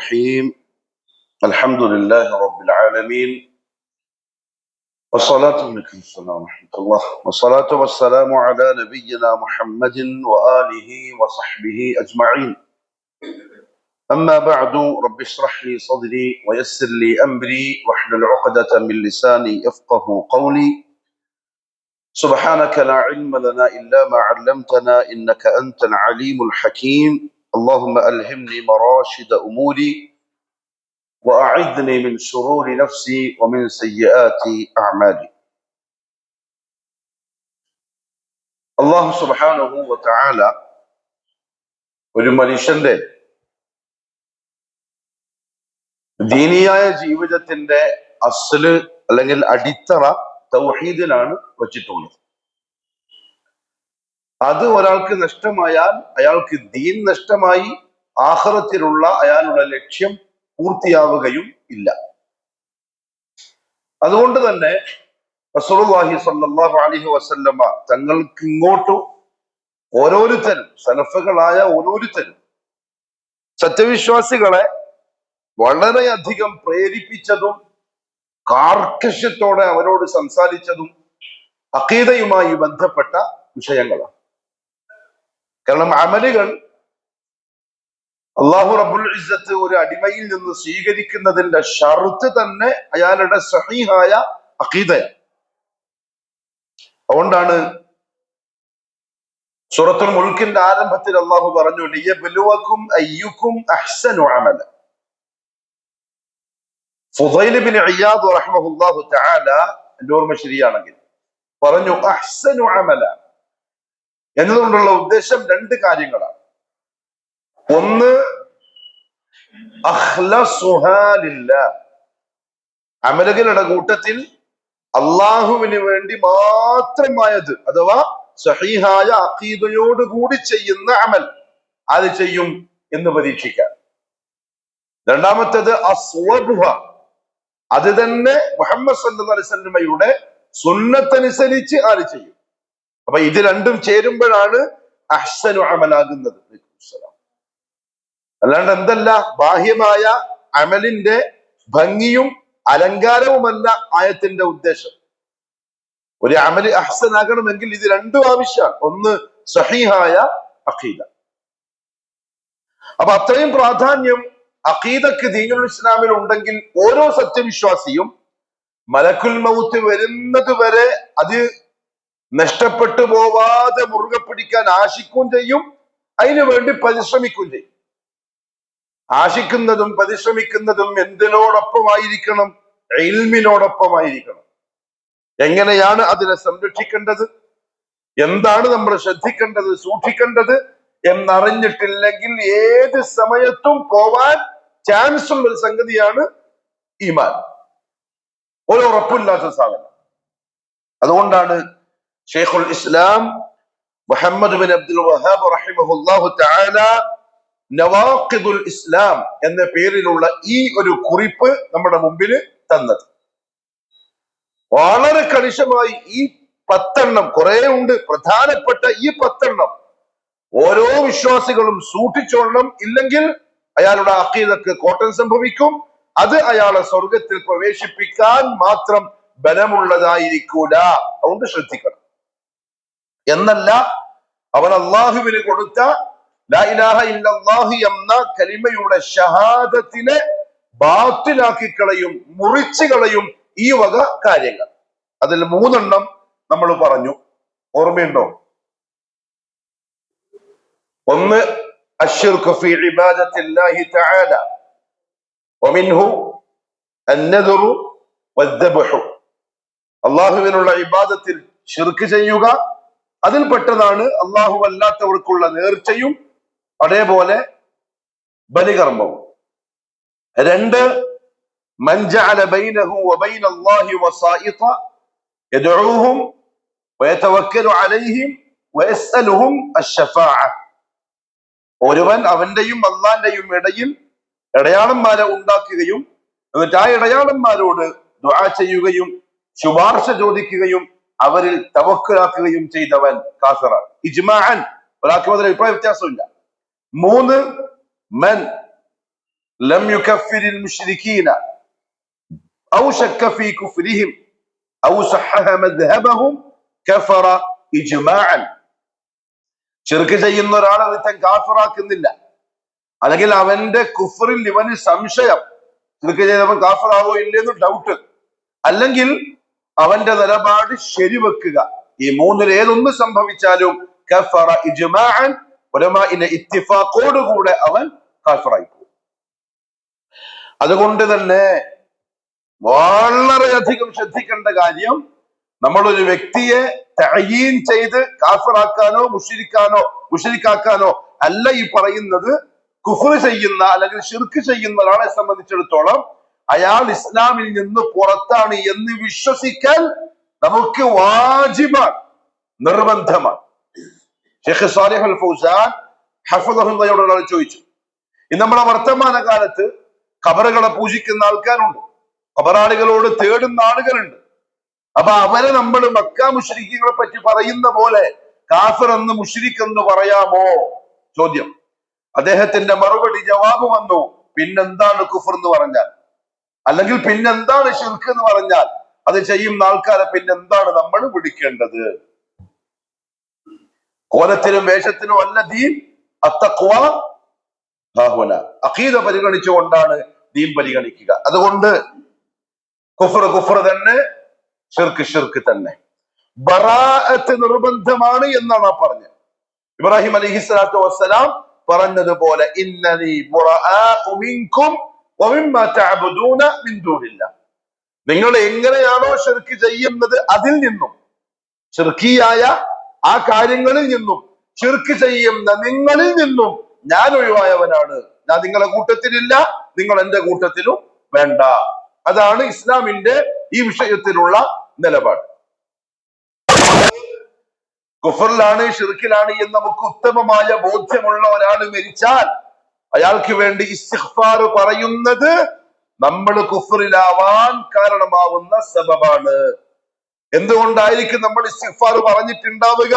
الرحيم الحمد لله رب العالمين والصلاة والسلام على نبينا محمد وآله وصحبه أجمعين. أما بعد، رب اشرح لي صدري ويسر لي أمري واحلل عقدة من لساني يفقه قولي. سبحانك لا علم لنا إلا ما علمتنا إنك أنت العليم الحكيم. اللهم ألهمني مراشد أموري وأعذني من شرور نفسي ومن سيئات أعمالي. അള്ളാഹു സുബ്ഹാനഹു വ തആല ഒരു മനുഷ്യന്റെ ദീനിയായ ജീവിതത്തിന്റെ അസ്ല് അല്ലെങ്കിൽ അടിത്തറ തൗഹീദിലാണ് വച്ചിട്ടുള്ളത്. അത് ഒരാൾക്ക് നഷ്ടമായാൽ അയാൾക്ക് ദീൻ നഷ്ടമായി, ആഖിറത്തിലുള്ള അയാളുടെ ലക്ഷ്യം പൂർത്തിയാവുകയും ഇല്ല. അതുകൊണ്ട് തന്നെ റസൂലുള്ളാഹി സ്വല്ലല്ലാഹു അലൈഹി വസല്ലമ തങ്ങൾക്ക് ഇങ്ങോട്ട് ഓരോരുത്തരും, സലഫുകളായ ഓരോരുത്തരും സത്യവിശ്വാസികളെ വളരെയധികം പ്രേരിപ്പിച്ചതും കാർക്കശ്യത്തോടെ അവരോട് സംസാരിച്ചതും അഖീദയുമായി ബന്ധപ്പെട്ട വിഷയങ്ങളാണ്. കാരണം അമലുകൾ അല്ലാഹു റബ്ബുൽ ഇസ്സത്ത് ഒരു അടിമയിൽ നിന്ന് സ്വീകരിക്കുന്നതിന്റെ ഷർത്ത് തന്നെ അയാളുടെ സഹീഹായ അഖീദയാണ്. അതുകൊണ്ടാണ് സൂറത്തുൽ മുൽക്കിന്റെ ആരംഭത്തിൽ അള്ളാഹു പറഞ്ഞു, ലിയബ്ലുവക്കും അയ്യുക്കും അഹ്സനു അമല. ഫുദൈൽ ഇബ്നു ഇയാദ് റഹിമഹുല്ലാഹു തആല, എൻ്റെ ഓർമ്മ ശരിയാണെങ്കിൽ, പറഞ്ഞു അഹ്സനു അമല എന്നതുകൊണ്ടുള്ള ഉദ്ദേശം രണ്ട് കാര്യങ്ങളാണ്. ഒന്ന്, അഖ്ലസുഹാ ലില്ലാഹ്, അമലുകളുടെ കൂട്ടത്തിൽ അള്ളാഹുവിന് വേണ്ടി മാത്രമായത്, അഥവാ സഹീഹായ അഖീദയോടുകൂടി ചെയ്യുന്ന അമൽ അത് ചെയ്യും എന്ന് പരീക്ഷിക്കാൻ. രണ്ടാമത്തേത് അസ്വബുഹ, അത് തന്നെ മുഹമ്മദ് സല്ലല്ലാഹു അലൈഹി വസല്ലമയുടെ സുന്നത്തനുസരിച്ച് അത് ചെയ്യും. അപ്പൊ ഇത് രണ്ടും ചേരുമ്പോഴാണ് അഹ്സനു അമലാകുന്നത്. അല്ലാണ്ട് എന്തല്ല, ബാഹ്യമായ അമലിന്റെ ഭംഗിയും അലങ്കാരവുമല്ല ആയത്തിന്റെ ഉദ്ദേശം. ഒരു അമല് അഹ്സനാകണമെങ്കിൽ ഇത് രണ്ടും ആവശ്യമാണ്. ഒന്ന്, സഹീഹായ അഖീദ. അപ്പൊ അത്രയും പ്രാധാന്യം അഖീദക്ക് ദീനുൽ ഇസ്ലാമിൽ ഉണ്ടെങ്കിൽ ഓരോ സത്യവിശ്വാസിയും മലക്കുൽ മൗത്ത് വരുന്നത് വരെ അത് നഷ്ടപ്പെട്ടു പോവാതെ മുറുകെ പിടിക്കാൻ ആശിക്കുകയും ചെയ്യും, അതിനു വേണ്ടി പരിശ്രമിക്കുകയും ചെയ്യും. ആശിക്കുന്നതും പരിശ്രമിക്കുന്നതും എന്തിനോടൊപ്പമായിരിക്കണം? ഇൽമിനോടൊപ്പമായിരിക്കണം. എങ്ങനെയാണ് അതിനെ സംരക്ഷിക്കേണ്ടത്, എന്താണ് നമ്മൾ ശ്രദ്ധിക്കേണ്ടത്, സൂക്ഷിക്കേണ്ടത് എന്നറിഞ്ഞിട്ടില്ലെങ്കിൽ ഏത് സമയത്തും പോവാൻ ചാൻസ് ഉള്ള ഒരു സംഗതിയാണ് ഈമാൻ. ഒരു ഉറപ്പില്ലാത്ത സാധനം. അതുകൊണ്ടാണ് ഷെയ്ഖുൽ ഇസ്ലാം മുഹമ്മദ് ബിൻ അബ്ദുൽ വഹാബ് റഹിമഹുല്ലാഹു തആല നവാഖിദുൽ ഇസ്ലാം എന്ന പേരിലുള്ള ഈ ഒരു കുറിപ്പ് നമ്മുടെ മുമ്പിൽ തന്നത്. വളരെ കണിശമായി ഈ 10 കുറെ ഉണ്ട്, പ്രധാനപ്പെട്ട ഈ 10 ഓരോ വിശ്വാസികളും സൂക്ഷിച്ചോളണം. ഇല്ലെങ്കിൽ അയാളുടെ അഖീദക്ക് കോട്ടം സംഭവിക്കും. അത് അയാളെ സ്വർഗത്തിൽ പ്രവേശിപ്പിക്കാൻ മാത്രം ബലമുള്ളതായിരിക്കൂല. അതുകൊണ്ട് ശ്രദ്ധിക്കണം. എന്നല്ല, അവൻ അള്ളാഹുവിന് കൊടുത്ത ലാ ഇലാഹ ഇല്ലല്ലാഹ് എന്ന കലിമയുടെ ഷഹാദത്തിനെ ബാത്തിലാക്കി കളയും, മുറിച്ചു കളയും ഈ വക കാര്യങ്ങൾ. അതിൽ 3 നമ്മൾ പറഞ്ഞു. ഓർമ്മയുണ്ടോ? ഒന്ന്, അശ്ശിർക്ക് ഫീ ഇബാദത്തില്ലാഹി തആല വമിൻഹു അന്നദറു വദ്ദബ്ഹു, അല്ലാഹുവിനുള്ള ഇബാദത്തിൽ ശിർക്ക് ചെയ്യുക, അതിൽപ്പെട്ടതാണ് അല്ലാഹു അല്ലാത്തവർക്കുള്ള നേർച്ചയും അതേപോലെ ബലികർമ്മവും. 2, മൻ ജഅല ബൈനഹു വബൈന അല്ലാഹി വസായിത യദ്ഉഹും വയതവക്കലു അലൈഹിം വയസ്അലുഹും അശ്ശഫാഅ, ഒരുവൻ അവന്റെയും അല്ലാഹുവിന്റെയും ഇടയിൽ ഇടയാളന്മാരെ ഉണ്ടാക്കുകയും എന്നിട്ട് ആ ഇടയാളന്മാരോട് ദുആ ചെയ്യുകയും ശുപാർശ ചോദിക്കുകയും അവരിൽ തവക്കുലാക്കുകയും ചെയ്തവൻ കാഫിറാണ്. ഇജ്മാഅൻ, ഒരാൾക്ക് മുതൽ അഭിപ്രായ വ്യത്യാസമില്ല. 3, മൻ ലം യുകഫിരിൽ മുശ്രികീന ഔ ശക്ക ഫീ കുഫ്രിഹിം ഔ സഹഹ മദ്ഹബഹും കഫറ ഇജ്മാഅൻ. ശിർക്ക് ചെയ്യുന്ന ഒരാളെ ഒരുത്തൻ കാഫിറാക്കുന്നില്ല, അല്ലെങ്കിൽ അവന്റെ കുഫറിൽ ഇവന് സംശയം, ശിർക്ക് ചെയ്തവൻ കാഫിറാവോ ഇല്ലെന്ന് ഡൗട്ട്, അല്ലെങ്കിൽ അവന്റെ നിലപാട് ശരിവെക്കുക, ഈ മൂന്നിൽ ഏതൊന്ന് സംഭവിച്ചാലും കഫറ ഇജ്മാഅൻ, ഉലമാഇന്റെ ഇത്തിഫാഖോടുകൂടെ അവൻ കാഫിറായി പോകും. അതുകൊണ്ട് തന്നെ വളരെയധികം ശ്രദ്ധിക്കേണ്ട കാര്യം, നമ്മളൊരു വ്യക്തിയെ തഅയീൻ ചെയ്ത് കാഫിറാക്കാനോ മുശ്രിക്കാക്കാനോ അല്ല ഈ പറയുന്നത്. കുഫ്ർ ചെയ്യുന്ന അല്ലെങ്കിൽ ശിർക്ക് ചെയ്യുന്ന ഒരാളെ സംബന്ധിച്ചിടത്തോളം അയാൾ ഇസ്ലാമിൽ നിന്ന് പുറത്താണ് എന്ന് വിശ്വസിക്കാൻ നമുക്ക് വാജിബാണ്, നിർബന്ധമാണ്. ഷെയ്ഖ് സാലിഹ് അൽ ഫൗസാൻ ഹഫിളഹുല്ലാഹയോട് ഒരാൾ ചോദിച്ചു, ഇന്ന് നമ്മളെ വർത്തമാന കാലത്ത് ഖബറുകളെ പൂജിക്കുന്ന ആൾക്കാരുണ്ട്, ഖബറാളികളോട് തേടുന്ന ആളുകളുണ്ട്. അപ്പൊ അവരെ നമ്മൾ മക്ക മുശ്രിക്കുകളെ പറ്റി പറയുന്ന പോലെ കാഫിർ എന്ന് മുശ്രിക് എന്ന് പറയാമോ? ചോദ്യം. അദ്ദേഹത്തിന്റെ മറുപടി ജവാബ് വന്നു, പിന്നെന്താണ് കുഫർ എന്ന് പറഞ്ഞാൽ, അല്ലെങ്കിൽ പിന്നെന്താണ് ശിർക്ക് എന്ന് പറഞ്ഞാൽ, അത് ചെയ്യുന്ന ആൾക്കാരെ പിന്നെന്താണ് നമ്മൾ വിളിക്കേണ്ടത്? കോലത്തിനും വേഷത്തിനും അല്ല ദീൻ, അത്തഖ്വ ഹാഹുന. അഖീദ പരിഗണിച്ചുകൊണ്ടാണ് ദീൻ പരിഗണിക്കുക. അതുകൊണ്ട് കുഫർ തന്നെ, ഷിർക്ക് തന്നെ. ബറാഅത്ത് നിർബന്ധമാണ് എന്നാണ് ആ പറഞ്ഞത്. ഇബ്രാഹിം അലൈഹിസ്സലാത്തു വസ്സലാം പറഞ്ഞതുപോലെ ഇന്നനി ബുറആഉ മിൻകും വമിമ്മാ തഅബുദൂന മിൻ ദൂനില്ലാഹ്. നിങ്ങൾ എങ്ങനെയാണോ ഷിർക്ക് ചെയ്യുന്നത് അതിൽ നിന്നും, ഷിർക്കിയായ ആ കാര്യങ്ങളിൽ നിന്നും, ഷിർക്ക് ചെയ്യുന്ന നിങ്ങളിൽ നിന്നും ഞാൻ ഒഴിവായവനാണ്. ഞാൻ നിങ്ങളെ കൂട്ടത്തിലില്ല, നിങ്ങൾ എന്റെ കൂട്ടത്തിലും വേണ്ട. അതാണ് ഇസ്ലാമിന്റെ ഈ വിഷയത്തിലുള്ള നിലപാട്. കുഫറിലാണ്, ഷിർക്കിലാണ് എന്ന് നമുക്ക് ഉത്തമമായ ബോധ്യമുള്ള ഒരാൾ മരിച്ചാൽ അയാൾക്ക് വേണ്ടി ഇസ്തിഗ്ഫാർ പറയുന്നത് നമ്മൾ കുഫറിലാവാൻ കാരണമാവുന്ന സബബാണ്. എന്തുകൊണ്ടായിരിക്കും നമ്മൾ ഇസ്തിഗ്ഫാർ പറഞ്ഞിട്ടുണ്ടാവുക?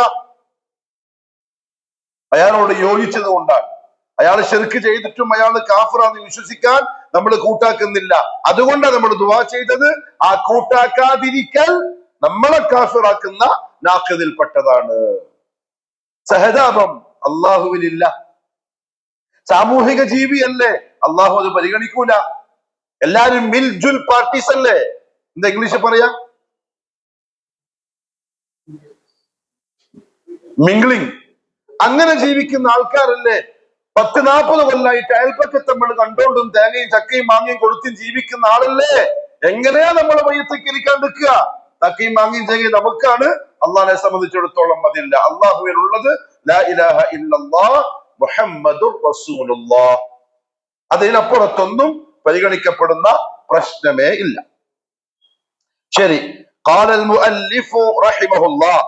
അയാളോട് യോജിച്ചത് കൊണ്ടാണ്. അയാൾ ശിർക്ക് ചെയ്തിട്ടും അയാൾ കാഫിറാന്ന് വിശ്വസിക്കാൻ നമ്മൾ കൂട്ടാക്കുന്നില്ല. അതുകൊണ്ടാണ് നമ്മൾ ദുആ ചെയ്തത്. ആ കൂട്ടാക്കാതിരിക്കൽ നമ്മളെ കാഫിറാക്കുന്ന നാഖിദിൽപ്പെട്ടതാണ്. സഹതാപം അള്ളാഹുവിനില്ല. സാമൂഹിക ജീവിയല്ലേ, അള്ളാഹു അത് പരിഗണിക്കൂല. എല്ലാരും മിൽജുൽ പാർട്ടീസ് അല്ലേ, എന്താ ഇംഗ്ലീഷ് പറയാ, മിംഗ്ലിംഗ്. അങ്ങനെ ജീവിക്കുന്ന ആൾക്കാരല്ലേ. 10-40 കൊല്ലായിട്ട് അയൽപ്പക്കത്ത് നമ്മൾ കണ്ടോണ്ടും തേങ്ങയും ചക്കയും മാങ്ങയും കൊടുത്തും ജീവിക്കുന്ന ആളല്ലേ. എങ്ങനെയാ നമ്മളെ മയ്യത്തേക്ക് ഇരിക്കാൻ നിൽക്കുക? ചക്കയും മാങ്ങയും തേങ്ങയും നമുക്കാണ്, അള്ളാഹിനെ സംബന്ധിച്ചിടത്തോളം അതില്ല. അള്ളാഹുവിനുള്ളത് ലാ ഇലാഹ ഇല്ലല്ലാഹ് മുഹമ്മദുർ റസൂലുള്ളാഹ്. അതിനപ്പുറത്തൊന്നും പരിഗണിക്കപ്പെടുന്ന പ്രശ്നമേ ഇല്ല. ശരി. ഖാലൽ മുഅല്ലിഫു റഹിമഹുല്ലാഹ്,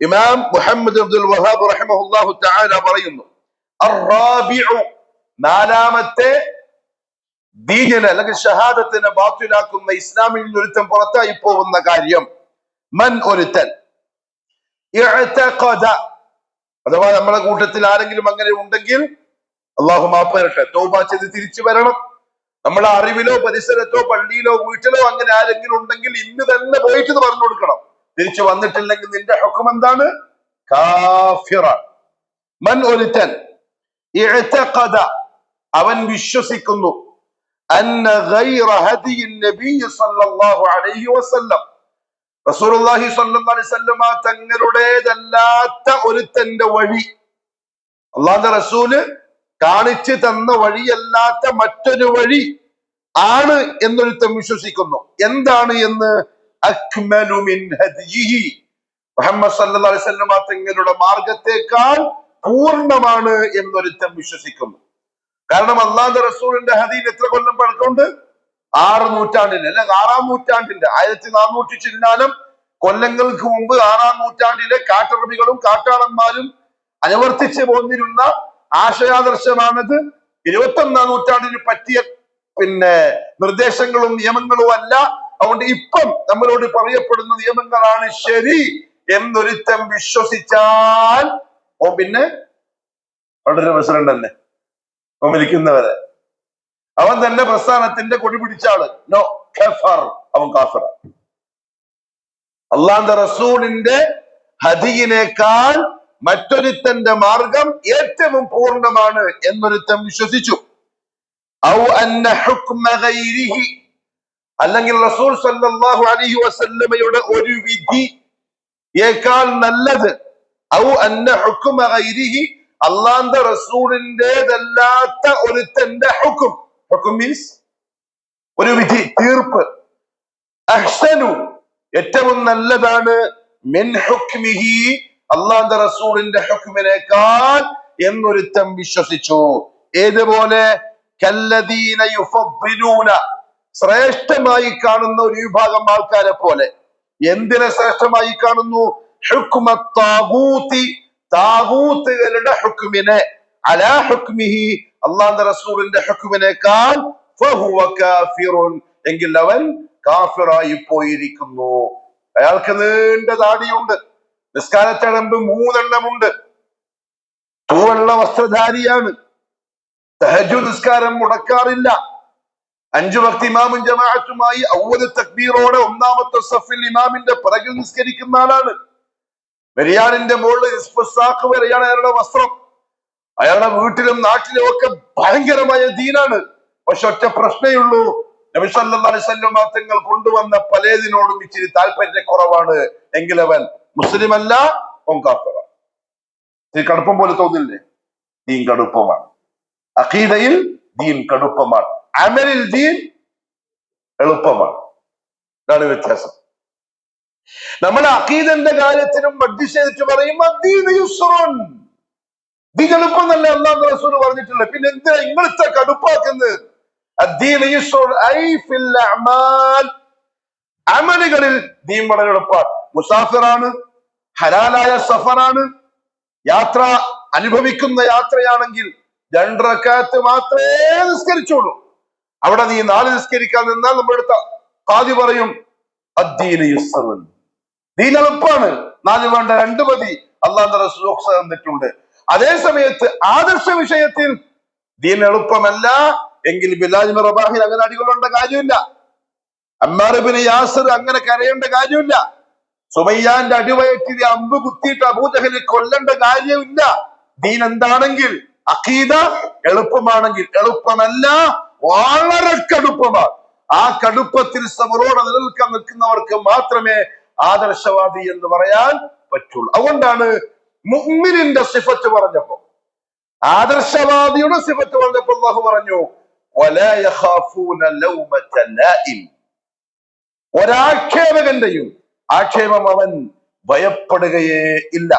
ഇമാം മുഹമ്മദ് അബ്ദുൽ വഹാബ് റഹിമഹുല്ലാഹു തആല പറയുന്നു, അർറാബിഉ, നാലാമത്തെ ദീനിനെ അല്ലെങ്കിൽ ഷഹാദത്തിനെ ബാത്തിലാക്കുന്ന, ഇസ്ലാമിൽ നിന്ന് ഒരുത്തൻ പുറത്തായി പോകുന്ന കാര്യം, മൻ, ഒരുത്തൻ, ഇഅ്തഖദ, അഥവാ നമ്മളെ കൂട്ടത്തിൽ ആരെങ്കിലും അങ്ങനെ ഉണ്ടെങ്കിൽ അല്ലാഹു മാഫ് തരട്ടെ, തൗബ ചെയ്ത് തിരിച്ചു വരണം. നമ്മളെ അറിവിലോ പരിസരത്തോ പള്ളിയിലോ വീട്ടിലോ അങ്ങനെ ആരെങ്കിലും ഉണ്ടെങ്കിൽ ഇന്ന് തന്നെ പോയിട്ട് പറഞ്ഞു കൊടുക്കണം. തിരിച്ചു വന്നിട്ടില്ലെങ്കിൽ നിന്റെ ഹുക്കം എന്താണ്? കാഫിറാണ്. മൻ, ഒരുത്തൻ, ഇഅ്തഖദ, അവൻ വിശ്വസിക്കുന്നു, അന്ന ഗൈറ ഹദിയിൻ നബി സല്ലല്ലാഹു അലൈഹി വസല്ലം, റസൂലുള്ളാഹി സ്വല്ലല്ലാഹു അലൈഹി വസല്ലമ തങ്ങളുടേതല്ലാത്ത ഒരുത്തന്റെ വഴി, അല്ലാഹുവിന്റെ റസൂല് കാണിച്ചു തന്ന വഴിയല്ലാത്ത മറ്റൊരു വഴി ആണ് എന്നൊരുത്തൻ വിശ്വസിക്കുന്നു. എന്താണ് എന്ന്? അക്മലു മിൻ ഹദിയിഹി, മുഹമ്മദ് സല്ലല്ലാഹു അലൈഹി വസല്ലമ തങ്ങളുടെ മാർഗത്തെക്കാൾ പൂർണ്ണമാണ് എന്നൊരുത്തൻ വിശ്വസിക്കുന്നു. കാരണം അല്ലാഹുവിന്റെ റസൂലിന്റെ ഹദീന് എത്ര കൊല്ലം പഴക്കമുണ്ട്? 6 നൂറ്റാണ്ടിന്റെ അല്ലെങ്കിൽ 6-ാം നൂറ്റാണ്ടിന്റെ 1400 ചില്ലാനം കൊല്ലങ്ങൾക്ക് മുമ്പ് 6-ാം നൂറ്റാണ്ടിലെ കാട്ടറബികളും കാട്ടാളന്മാരും അനുവർത്തിച്ചു പോന്നിരുന്ന ആശയാദർശമാണത്. 21-ാം നൂറ്റാണ്ടിന് പറ്റിയ നിർദ്ദേശങ്ങളും നിയമങ്ങളും അല്ല. അതുകൊണ്ട് ഇപ്പം നമ്മളോട് പറയപ്പെടുന്ന നിയമങ്ങളാണ് ശരി എന്നൊരുത്തം വിശ്വസിച്ചാൽ ഓ പിന്നെ വളരെ പ്രസിഡന്റ് തന്നെ, ഓ മരിക്കുന്നവരെ അവൻ തന്നെ പ്രസ്ഥാനത്തിന്റെ കൊടി പിടിച്ച ആള്. നോ കഫർ, അവൻ കാഫിറ. അള്ളാന്റെ റസൂലിന്റെ ഹദിയിനേക്കാൾ മറ്റൊരുത്തന്റെ മാർഗം ഏറ്റവും പൂർണ്ണമാണ് എന്നൊരുത്തൻ വിശ്വസിച്ചു. ഔ അന്ന ഹുക്മ ഗൈരിഹി, അല്ലെങ്കിൽ റസൂൽ സല്ലല്ലാഹു അലൈഹി വസല്ലമയുടെ ഒരു വിധിയേക്കാൾ നല്ലത്. ഔ അന്ന ഹുക്മ ഗൈരിഹി, അള്ളാന്റെ റസൂലിന്റേതല്ലാത്ത ഒരുത്തന്റെ ഹുക്കും. ഹുക്കും മീൻസ് ഒരു വിധി, തീർപ്പ്. അഹ്സനു, ഏറ്റവും നല്ലതാണ്. മിൻ ഹുക്മിഹി, അള്ളാന്റെ റസൂലിന്റെ ഹുക്മിനേക്കാൾ എന്നൊരുത്തം വിശ്വസിച്ചു. ഏതുപോലെ? കല്ലദീന യുഫദ്ദിലൂന, ശ്രേഷ്ഠമായി കാണുന്ന ഒരു വിഭാഗം ആൾക്കാരെ പോലെ. എന്തിനെ ശ്രേഷ്ഠമായി കാണുന്നു? ഹുക്മ താഗൂത്തി, താഗൂത്തുകളുടെ ഹുക്മിനെ, അലാ ഹുക്മിഹി, അള്ളാന്റെ റസൂലിന്റെ ഹുക്മിനേക്കാൾ ഫഹുവ കാഫിറുൻ, എങ്കിൽ അവൻ കാഫിറായി പോയിരിക്കുന്നു. അയാൾക്ക് നീണ്ട താടിയുണ്ട്, നിസ്കാരത്തഴമ്പ് 3 എണ്ണമുണ്ട്, തൂവെള്ള വസ്ത്രധാരിയാണ്, തഹജ്ജുദ് നിസ്കാരം മുടക്കാറില്ല, 5 വക്ത് ഇമാമും ജമാഅത്തുമായി അവ്വൽ തക്ബീറോടെ 1ാമത്തെ സഫിൽ ഇമാമിന്റെ പിറകിൽ നിസ്കരിക്കുന്ന ആളാണ്. മെരിയാണിന്റെ മുകളിൽ ഇസ്ഫസാഖ് വരെയാണ് അയാളുടെ വസ്ത്രം. അയാളുടെ വീട്ടിലും നാട്ടിലും ഒക്കെ ഭയങ്കരമായ ദീനാണ്. പക്ഷെ ഒറ്റ പ്രശ്നമുള്ളൂ, നബി സല്ലല്ലാഹു അലൈഹി വസല്ലം തങ്ങൾ കൊണ്ടുവന്ന പലതിനോടും ഇച്ചിരി താല്പര്യക്കുറവാണ്. എങ്കിൽ അവൻ മുസ്ലിം അല്ല, അവൻ കാഫിറാണ്. ഈ കടുപ്പം പോലെ തോന്നില്ലേ? ദീൻ കടുപ്പമാണ്. അഖീദയിൽ ദീൻ കടുപ്പമാണ്, അമലിൽ ദീൻ എളുപ്പമാണ്. ഇതാണ് വ്യത്യാസം. നമ്മൾ അഖീദന്റെ കാര്യത്തിനും മദ്യശേദിച്ച് പറയും ദീൻ എളുപ്പമല്ല, അല്ലാഹു റസൂൽ പറഞ്ഞിട്ടില്ല. പിന്നെ എന്തിനാ ഇങ്ങളത്തെ കടുപ്പാക്കുന്നത്? അമലുകളിൽ ദീൻ വളരെ എളുപ്പമാണ്. മുസാഫിറാണ്, ഹലാലായ സഫറാണ്, യാത്ര അനുഭവിക്കുന്ന യാത്രയാണെങ്കിൽ 2 റക്അത്ത് മാത്രമേ നിസ്കരിച്ചോളൂ. അവിടെ നീ 4 നിസ്കരിക്കാൻ നിന്നാൽ നമ്മുടെ ഖാദി പറയും അദ്ദീനു യുസ്റുൻ, ദീൻ എളുപ്പമാണ്, 4 വേണ്ട 2 മതി, അല്ലാഹുവിന്റെ റസൂൽ തന്നിട്ടുണ്ട്. അതേ സമയത്ത് ആദർശ വിഷയത്തിൽ ദീൻ എളുപ്പമല്ല. എങ്കിൽ ബിലാൽ ഇബ്നു റബാഹിന് അങ്ങനെ അടികൊള്ളേണ്ട കാര്യമില്ല, അമ്മാർ ഇബ്നു യാസിർ അങ്ങനെ കരയേണ്ട കാര്യമില്ല, സുമയ്യാന്റെ അടിവയറ്റിൽ അമ്പ് കുത്തിയിട്ട് അബൂജഹൽ കൊല്ലേണ്ട കാര്യമില്ല. ദീൻ എന്താണെങ്കിൽ, അഖീദ എളുപ്പമാണെങ്കിൽ, എളുപ്പമല്ല, വളരെ കടുപ്പമാണ്. ആ കടുപ്പത്തിൽ സബറോടെ നിലനിൽക്കാൻ നിൽക്കുന്നവർക്ക് മാത്രമേ ആദർശവാദി എന്ന് പറയാൻ പറ്റുള്ളൂ. അതുകൊണ്ടാണ് മുഅ്മിനിന്റെ സിഫത്ത് പറഞ്ഞപ്പോ, ആദർശവാദിയുടെ സിഫത്ത് പറഞ്ഞപ്പോ അല്ലാഹു പറഞ്ഞു വലാ യഖാഫൂന ലൗമത ലായിം, ഒരാക്ഷേപകന്റെയും ആക്ഷേപം അവൻ ഭയപ്പെടുകയേ ഇല്ല.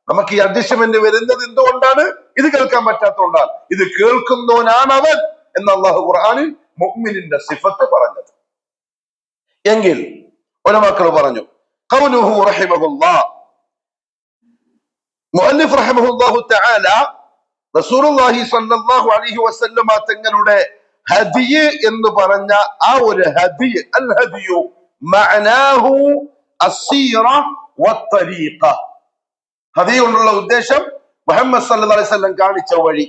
നമുക്ക് ഈ അഡ്ജസ്റ്റ്മെന്റ് വരുന്നത് എന്തുകൊണ്ടാണ്? ഇത് കേൾക്കാൻ പറ്റാത്തതുകൊണ്ടാണ്. ഇത് കേൾക്കുന്നവനാണ് അവൻ എന്ന് അല്ലാഹു ഖുർആനിൽ മുഅ്മിനിന്റെ സിഫത്ത് പറഞ്ഞത്. എങ്കിൽ ഉലമാക്കൾ പറഞ്ഞു ഖൗലുഹു റഹിമഹുല്ലാഹ്, മുഅല്ലിഫ് റഹിമഹുല്ലാഹു തആല റസൂലുള്ളാഹി സ്വല്ലല്ലാഹു അലൈഹി വസല്ലമ തങ്ങളുടെ ഹദിയ് എന്ന് പറഞ്ഞ ആ ഒരു ഹദിയ്, അൽ ഹദിയു മഅനാഹു അസ്സിറ വത്തരീഖ. ഹദിയ് കൊണ്ടുള്ള ഉദ്ദേശം മുഹമ്മദ് സല്ലല്ലാഹു അലൈഹി വസല്ലം കാണിച്ച വഴി,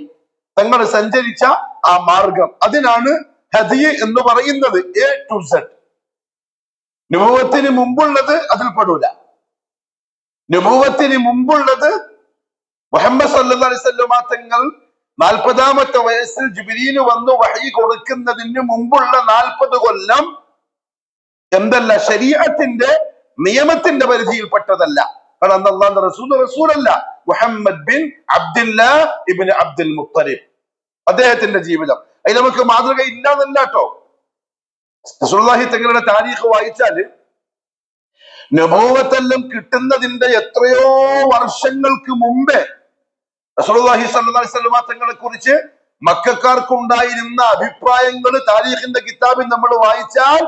തങ്ങൾ സഞ്ചരിച്ച ആ മാർഗം, അതിനാണ് ഹദിയ് എന്ന് പറയുന്നത്. A to Z. നുബുവത്തിന് മുമ്പുള്ളത് അതിൽ പെടൂല. നുബുവത്തിന് മുമ്പുള്ളത് മുഹമ്മദ് സല്ലല്ലാഹു അലൈഹി വസല്ലം തങ്ങൾ 40ാമത്തെ വയസ്സിൽ ജിബ്രീൽ വന്നു വഹി കൊടുക്കുന്നതിന് മുമ്പുള്ള 40 കൊല്ലം എന്തല്ല, ശരീഅത്തിന്റെ നിയമത്തിന്റെ പരിധിയിൽപ്പെട്ടതല്ല. കാരണം അല്ലാഹുവിന്റെ റസൂലല്ല, മുഹമ്മദ് ബിൻ അബ്ദുല്ലാഹ് ഇബ്നു അബ്ദുൽ മുത്തലിബ്, അദ്ദേഹത്തിന്റെ ജീവിതം. അതിൽ നമുക്ക് മാതൃക ഇല്ലാന്നല്ല കേട്ടോ. റസൂലുള്ളാഹി തങ്ങളുടെ താരീഖ് വായിച്ചാല് നബൂവത്തെല്ലാം കിട്ടുന്നതിന്റെ എത്രയോ വർഷങ്ങൾക്ക് മുമ്പേ റസൂലുള്ളാഹി സ്വല്ലല്ലാഹു അലൈഹി വസല്ലം തങ്ങളെ കുറിച്ച് മക്കക്കാർക്കുണ്ടായിരുന്ന അഭിപ്രായങ്ങൾ താരീഖിന്റെ കിതാബിൽ നമ്മൾ വായിച്ചാൽ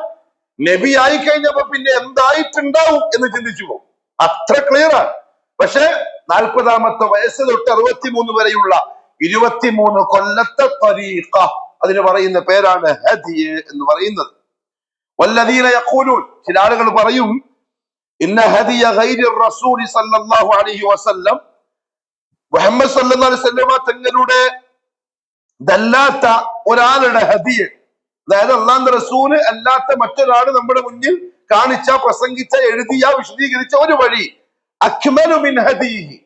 നബി ആയി കഴിഞ്ഞപ്പോ പിന്നെ എന്തായിട്ടുണ്ടാവും എന്ന് ചിന്തിച്ചു പോകും. അത്ര ക്ലിയർ ആണ്. പക്ഷെ 40ാമത്തെ വയസ്സ് തൊട്ട് 63 വരെയുള്ള 23 കൊല്ലത്തെ തരീഖ, അതിന് പറയുന്ന പേരാണ് ഹദിയ് എന്ന് പറയുന്നത്. വല്ലദീന യഖൂലൂൻ, ചില ആളുകൾ പറയും ഇന്ന ഹദിയ ഗൈരി റസൂൽ സല്ലല്ലാഹു അലൈഹി വസല്ലം, മുഹമ്മദ് സല്ലല്ലാഹു അലൈഹി വസല്ലം തങ്ങളുടെ ഇതല്ലാത്ത ഒരാളുടെ ഹദിയ്, അതായത് അള്ളാഹുവിന്റെ റസൂല് അല്ലാത്ത മറ്റൊരാള് നമ്മുടെ മുന്നിൽ കാണിച്ച, പ്രസംഗിച്ച, എഴുതിയ, വിശദീകരിച്ച ഒരു വഴി അക്മലു മിൻ ഹദിയിഹി,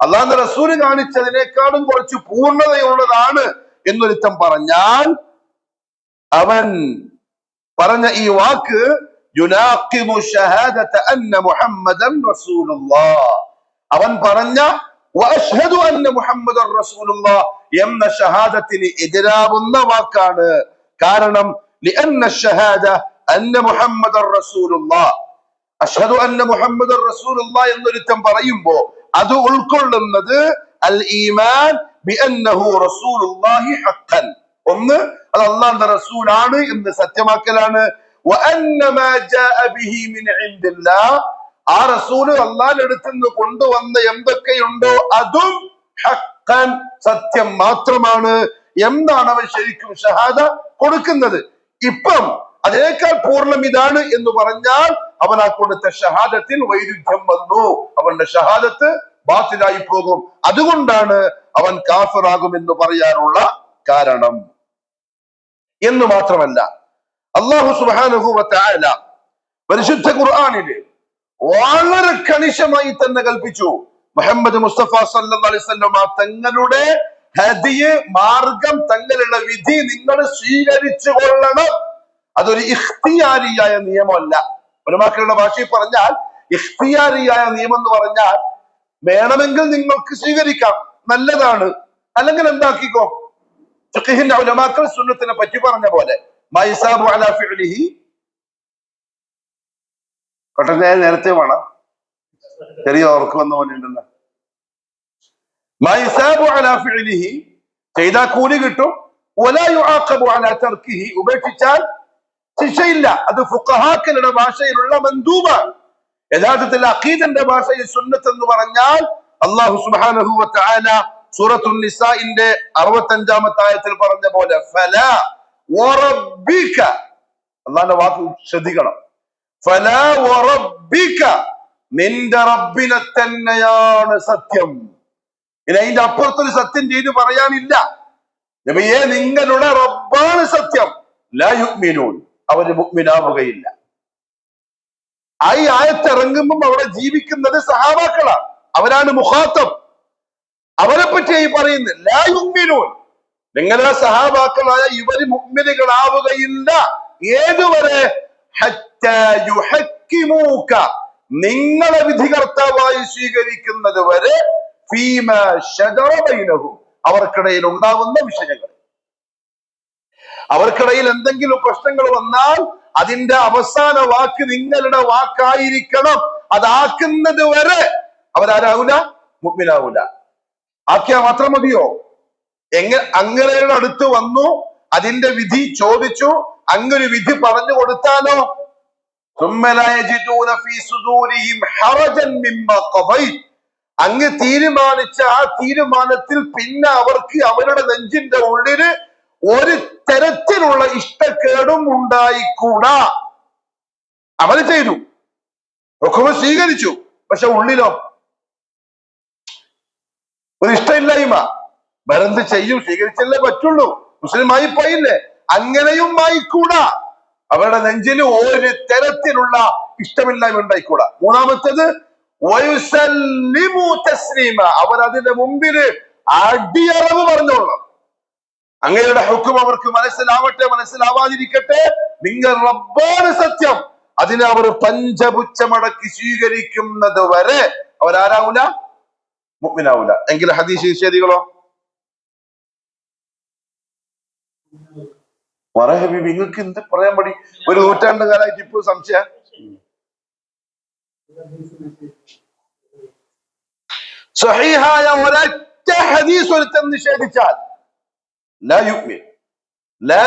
അള്ളാഹുവിന്റെ റസൂല് കാണിച്ചതിനേക്കാളും കുറച്ച് പൂർണ്ണതയുള്ളതാണ് എന്നൊരുത്തം പറഞ്ഞാൽ അവൻ പറഞ്ഞ ഈ വാക്ക് യുനാഖിബു ഷഹാദത അന്ന മുഹമ്മദൻ റസൂലുള്ളാഹ്, അവൻ പറഞ്ഞ വഅശ്ഹദു അന്ന മുഹമ്മദൻ റസൂലുള്ളാഹ് എന്ന ഷഹാദത്തിന് എതിരാവുന്ന വാക്കാണ്. കാരണം ലിഅന്ന ഷഹാദ അന്ന മുഹമ്മദൻ റസൂലുള്ളാഹ്, അശ്ഹദു അന്ന മുഹമ്മദൻ റസൂലുള്ളാഹ് എന്നൊരുത്തം പറയുമ്പോ അത് ഉൾക്കൊള്ളുന്നത് അൽ ഈമാൻ ബിഅന്നഹു റസൂലുള്ളാഹി ഹഖ്ഖൻ, ഒന്ന് അത് അല്ലാഹുവിന്റെ റസൂലാണ് എന്ന് സത്യമാക്കലാണ്. വഅന്ന മാ ജാഅ ബിഹി മിൻ ഇൻദില്ലാഹ്, ആ റസൂല് അല്ലാഹുവിന്റെ അടുത്ത് നിന്ന് കൊണ്ടുവന്ന എന്തൊക്കെയുണ്ടോ അതും ഹഖ്ഖൻ, സത്യം മാത്രമാണ് എന്നാണ് അവൻ ശരിക്കും ഷഹാദ കൊടുക്കുന്നത്. ഇപ്പം അതിനേക്കാൾ പൂർണ്ണം ഇതാണ് എന്ന് പറഞ്ഞാൽ അവൻ ആ കൊടുത്ത ഷഹാദത്തിൽ വൈരുദ്ധ്യം വന്നു, അവന്റെ ഷഹാദത്ത് ബാത്തിലായി പോകും. അതുകൊണ്ടാണ് അവൻ കാഫിറാകുമെന്ന് പറയാനുള്ള കാരണം. എന്ന് മാത്രമല്ല അല്ലാഹു സുബ്ഹാനഹു വ തആല പരിശുദ്ധ ഖുർആനിൽ വളരെ കണിശമായി തന്നെ കൽപ്പിച്ചു, മുഹമ്മദ് മുസ്തഫ സല്ലല്ലാഹു അലൈഹി വസല്ലം തങ്ങളുടെ ഹദിയ്, മാർഗം, തങ്ങളുടെ വിധി നിങ്ങൾ സ്വീകരിച്ചു കൊള്ളണം. അതൊരു ഇഖ്തിയാരിയായ നിയമമല്ല. ഉലമാക്കളുടെ ഭാഷയിൽ പറഞ്ഞാൽ ഇഖ്തിയാരിയായ നിയമം എന്ന് പറഞ്ഞാൽ വേണമെങ്കിൽ നിങ്ങൾക്ക് സ്വീകരിക്കാം, നല്ലതാണ്, അല്ലെങ്കിൽ എന്താക്കിക്കോ. ഫിഖ്ഹിന്റെ ഉലമാക്കൾ സുന്നത്തിനെ പറ്റി പറഞ്ഞ പോലെ മൈസാബു അലാ ഫിഅലിഹി, പെട്ടെന്ന് നേരത്തെ വേണം, ചെറിയ ഓർക്ക് വന്ന പോലെ ഉണ്ടല്ലോ. മൈസാബു അലാ ഫിഅലിഹി, ചെയ്താൽ കൂലി കിട്ടും. വലാ യുആഖബു അലാ തർക്കിഹി, ഉപേക്ഷിച്ചാൽ ശിക്ഷയില്ല. അത് ഫുഖഹാക്കളുടെ ഭാഷയിലുള്ള മന്ദൂബാണ്. യഥാർത്ഥത്തിൽ അഖീദന്റെ ഭാഷയിൽ സുന്നത്ത് എന്ന് പറഞ്ഞാൽ അല്ലാഹു സുബ്ഹാനഹു വ തആല സൂറത്തുൻ നിസാഇന്റെ 65-ാമത്തെ ആയത്തിൽ പറഞ്ഞ പോലെ ഫലാ വറബ്ബിക, അല്ലാഹുവിന്റെ വാക്ക് ശ്രദ്ധിക്കണം, ഫലാ വറബ്ബിക, നിന്റെ റബ്ബിനെ തന്നെയാണ് സത്യം. ഇനി അതിന്റെ അപ്പുറത്തൊരു സത്യം ചെയ്ത് പറയാനില്ല. നബിയെ നിങ്ങളുടെ റബ്ബാണ് സത്യം. ലാ യുഅ്മിനൂൻ, അവര് മുഅ്മിനാവുകയില്ല. ഈ ആയത്തിറങ്ങുമ്പം അവിടെ ജീവിക്കുന്നത് സഹാബാക്കളാണ്, അവരാണ് മുഖാത്തബ്. അവരെ പറ്റി ഈ പറയുന്നത് ലാ യുഅ്മിനൂൻ, നിങ്ങളെ സഹാബാക്കളായ ഇവര് മുഅ്മിനുകളാവുകയില്ല. ഏതുവരെ? ഹത്താ യുഹക്കിമൂക, നിങ്ങളെ വിധികർത്താവായി സ്വീകരിക്കുന്നത് വരെ, ഫീമാ ശജറ ബൈനഹും, അവർക്കിടയിൽ ഉണ്ടാവുന്ന വിഷയങ്ങൾ. അവർക്കിടയിൽ എന്തെങ്കിലും പ്രശ്നങ്ങൾ വന്നാൽ അതിന്റെ അവസാന വാക്ക് നിങ്ങളുടെ വാക്കായിരിക്കണം. അതാക്കുന്നത് വരെ അവരാരാവൂല, മുഅ്മിനാവൂല. ആക്കിയാ മാത്രം മതിയോ? അങ്ങനെയുടെ അടുത്ത് വന്നു, അതിന്റെ വിധി ചോദിച്ചു, അങ്ങൊരു വിധി പറഞ്ഞു കൊടുത്താലോ? അങ്ങ് തീരുമാനിച്ച ആ തീരുമാനത്തിൽ പിന്നെ അവർക്ക് അവരുടെ നെഞ്ചിന്റെ ഉള്ളില് ഒരു തരത്തിലുള്ള ഇഷ്ടക്കേടും ഉണ്ടായിക്കൂടാ. അവര് ചെയ്തു, ഹുക്മ് സ്വീകരിച്ചു, പക്ഷെ ഉള്ളിലോ ഒരു ഇഷ്ടമില്ലായ്മ. ഭരന്ത് ചെയ്യും, സ്വീകരിച്ചല്ലേ പറ്റുള്ളൂ, മുസ്ലിമായി പോയില്ലേ, അങ്ങനെയും ആയിക്കൂടാ. അവരുടെ നെഞ്ചിൽ ഒരു തരത്തിലുള്ള ഇഷ്ടമില്ലായ്മ ഉണ്ടായിക്കൂടാ. മൂന്നാമത്തേത് അവരതിന്റെ മുമ്പില് അടിയറവ് പറഞ്ഞോളാം. അങ്ങയുടെ ഹുക്കം അവർക്ക് മനസ്സിലാവട്ടെ, മനസ്സിലാവാതിരിക്കട്ടെ, നിങ്ങൾ റബ്ബാണ് സത്യം, അതിനെ അവർ പഞ്ചപുച്ഛമടക്കി സ്വീകരിക്കുന്നത് വരെ അവരാരാവൂല, മുഅ്മിനാവൂല. എങ്കിൽ ഹദീസ് നിഷേധികളോ? ഹബീബ്, നിങ്ങൾക്ക് എന്ത് പറയാൻ പറ്റി? ഒരു നൂറ്റാണ്ട് കാലമായിട്ട് ഇപ്പൊ സംശയം. സഹീഹായ ഒരൊറ്റ ഹദീസ് ഒരുത്തൻ നിഷേധിച്ചാൽ ലാ യുഅ്മിൻ, ലാ